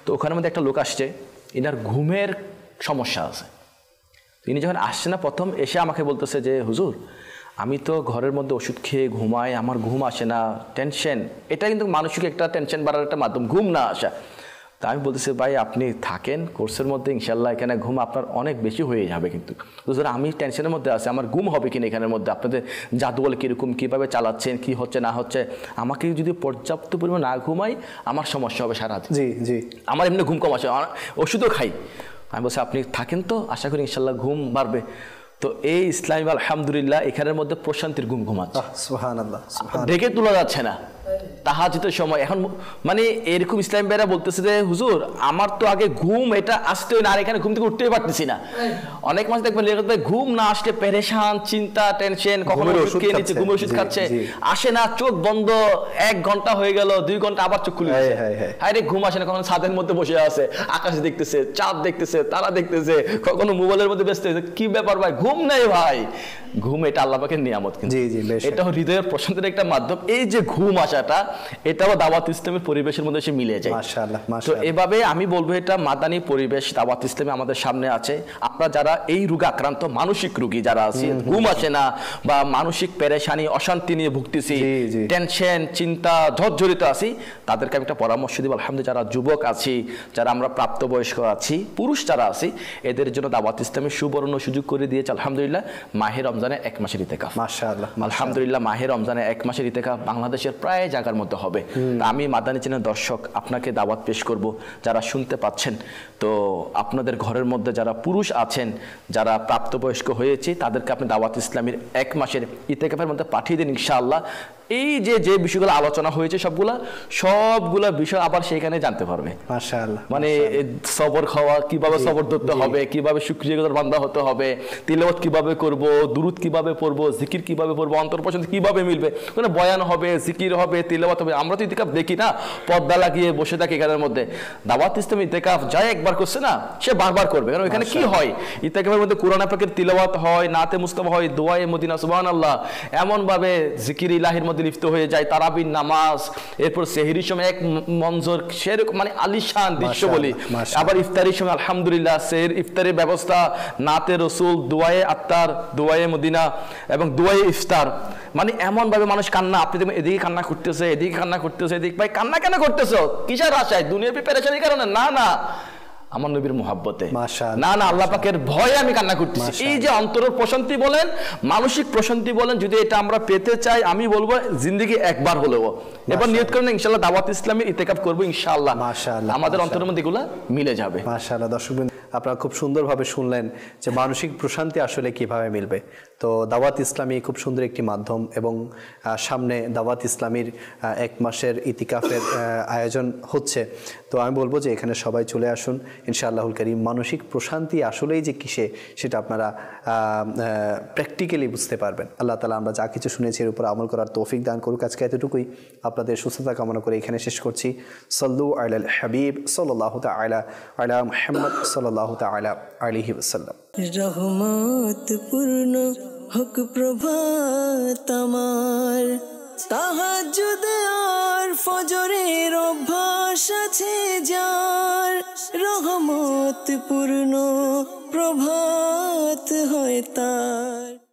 তো ওখানের মধ্যে একটা লোক আসছে, এনার ঘুমের সমস্যা আছে। তিনি যখন আসছে না, প্রথম এসে আমাকে বলতেছে যে হুজুর আমি তো ঘরের মধ্যে ওষুধ খেয়ে ঘুমাই, আমার ঘুম আসে না, টেনশন। এটা কিন্তু মানসিক একটা টেনশন বাড়ার একটা মাধ্যম, ঘুম না আসা। তা আমি বলতেছি ভাই আপনি থাকেন কোর্সের মধ্যে, ইনশাল্লাহ এখানে ঘুম আপনার অনেক বেশি হয়ে যাবে। কিন্তু আমি টেনশনের মধ্যে আছি, আমার ঘুম হবে কিনা এখানের মধ্যে, আপনাদের জাদুয়াল কীরকম, কীভাবে চালাচ্ছেন, কি হচ্ছে না হচ্ছে, আমাকে যদি পর্যাপ্ত পরিমাণ না ঘুমাই আমার সমস্যা হবে সারা রাত। আমার এমনি ঘুম কম আসে, ওষুধও খাই। আমি বলছি আপনি থাকেন তো, আশা করি ইনশাল্লাহ ঘুম বাড়বে। তো এই ইসলামী আলহামদুলিল্লাহ এখানের মধ্যে প্রশান্তির ঘুমাচ্ছে, সুবহানাল্লাহ, দেখে তোলা যাচ্ছে না। তাহাজ্জুদের সময় এখন মানে এরকম ইসলাম ভাইরা বলতেছে যে হুজুর আমার তো আগে ঘুম এটা আসতেই না, আর এখানে ঘুম থেকে উঠতেই পারতেছি না। অনেক মানুষ দেখবেন ঘুম না আসলে পেরেশান, চিন্তা, টেনশন, কখনো ওষুধ খেয়ে নিচ্ছে, ঘুমের ওষুধ খাচ্ছে, আসে না, চোখ বন্ধ, 1 ঘন্টা হয়ে গেল, 2 ঘন্টা আবার চোখ খুলে গেছে, হায় রে ঘুম আসে না। কখনো ছাদের মধ্যে বসে আছে, আকাশ দেখতেছে, চাঁদ দেখতেছে, তারা দেখতেছে, কখনো মোবাইলের মধ্যে ব্যস্ত হয়েছে। কি ব্যাপার ভাই, ঘুম নেই ভাই? ঘুম এটা আল্লাহ পাকের নিয়ামত, কিন্তু এটা হৃদয়ের প্রশান্তির একটা মাধ্যম। এই যে ঘুম আসাটা, এটাও দাওয়াত ইসলামের পরিবেশের মধ্যে এসে মিলে যায়। মাশাআল্লাহ, তো মাশাআল্লাহ। এভাবে আমি বলবো এটা মাদানী পরিবেশ দাওয়াত ইসলামে আমাদের সামনে আছে। আপনারা যারা এই রোগে আক্রান্ত, মানসিক রোগী যারা আছে, ঘুম আসে না বা মানসিক পেরেশানি, অশান্তি নিয়ে ভুগতেছি, টেনশন, চিন্তা, জর্জরিত আছি, তাদেরকে আমি একটা পরামর্শ দিব। আলহামদুলিল্লাহ, যারা যুবক আছি, যারা আমরা প্রাপ্তবয়স্ক আছি, পুরুষ যারা আছি, এদের জন্য দাওয়াত ইসলামের সুবর্ণ সুযোগ করে দিয়েছে আলহামদুলিল্লাহ। মাহে রমজানে 1 মাসের ইতিকাফ, মাশাআল্লাহ, আলহামদুলিল্লাহ। মাহে রমজানে 1 মাসের ইতিকাফ বাংলাদেশের প্রায় জায়গার মধ্যে হবে। আমি মাদানী চ্যানেল দর্শক আপনাকে দাওয়াত পেশ করব, যারা শুনতে পাচ্ছেন, তো আপনাদের ঘরের মধ্যে যারা পুরুষ আছেন, যারা প্রাপ্তবয়স্ক হয়েছে, তাদেরকে আপনি দাওয়াত ইসলামের 1 মাসের ইতিকাফের মধ্যে পাঠিয়ে দিন ইনশাআল্লাহ। এই যে বিষয়গুলো আলোচনা হয়েছে সবগুলা বিষয় আবার সেখানে জানতে পারবে। মাশাআল্লাহ, মানে সবর খাওয়া, কিভাবে সবর ধরতে হবে, কিভাবে শুকরিয়াগুজার বান্দা হতে হবে, তিলাওয়াত কিভাবে করব, দুরুদ কিভাবে পড়ব, জিকির কিভাবে পড়ব, অন্তর পছন্দ কিভাবে মিলবে, মানে বয়ান হবে, জিকির হবে, তিলাওয়াত হবে। আমরা তো ইতিকাফ দেখি না, পর্দা লাগিয়ে বসে থাকি এখানের মধ্যে। দাওয়াত ইসলাম ইতিকাফ যাই একবার করছে না, সে বারবার করবে। কারণ এখানে কি হয়, ইতিকাফের মধ্যে কুরআন পাকের তিলাওয়াত হয়, নাতে মুস্তাফা হয়, দোয়ায়ে মদিনা সুবহানাল্লাহ, এমন ভাবে জিকির ইলাহির লিপ্ত হয়ে যায়, তারাবির নামাজ, এরপর সেহরির সময় এক মঞ্জর, সেরকম মানে আলিশান দৃশ্য বলি। আবার ইফতারির সময় আলহামদুলিল্লাহ সেহর ইফতারের ব্যবস্থা, নাতে রসুল, দোয়ায়ে আত্তার, দোয়ায়ে মদিনা এবং দোয়ায়ে ইফতার, মানে এমন ভাবে মানুষ কান্না, আপনি দেখবেন এদিকে কান্না করতেছে, এদিকে কান্না করতেছে, এদিকে ভাই কান্না কেন করতেছো, কিসের আশায়, দুনিয়ার প্রিপারেশনের কারণে? না না, আমার নবীর মুহাব্বতে, না না, আল্লাহ পাকের ভয়ে আমি কান্না করতেছি। এই যে অন্তরের প্রশান্তি বলেন, মানসিক প্রশান্তি বলেন, যদি এটা আমরা পেতে চাই, আমি বলবো জিন্দেগি একবার হলেও এবার নিয়ত করেন ইনশাআল্লাহ দাওয়াত ইসলামের ইতিকাফ করবো ইনশাআল্লাহ। মাশাআল্লাহ, আমাদের অন্তরের মধ্যে এগুলো মিলে যাবে। মাশাআল্লাহ। দর্শকবৃন্দ, আপনারা খুব সুন্দরভাবে শুনলেন যে মানসিক প্রশান্তি আসলে কিভাবে মিলবে। তো দাওয়াত ইসলামী খুব সুন্দর একটি মাধ্যম, এবং সামনে দাওয়াত ইসলামীর 1 মাসের ইতিকাফের আয়োজন হচ্ছে। তো আমি বলবো যে এখানে সবাই চলে আসুন ইনশাআল্লাহুল কারীম। মানসিক প্রশান্তি আসলেই যে কিসে, সেটা আপনারা প্র্যাকটিক্যালি বুঝতে পারবেন। আল্লাহ তাআলা আমরা যা কিছু শুনেছি এর উপর আমল করার তৌফিক দান করুক। আজকে এতটুকুই, আপনাদের সুস্থতা কামনা করে এখানে শেষ করছি। সাল্লু আলাল হাবিব সাল্লাল্লাহু তাআলা আলা মুহাম্মদ সাল্লাল্লাহু তাআলা আলাইহি ওয়াসাল্লাম। রহমত পূর্ণ হোক প্রভাত আমার, তাহাজ্জুদ আর ফজরের অভ্যাস আছে যার, রহমত পূর্ণ প্রভাত হয় তার।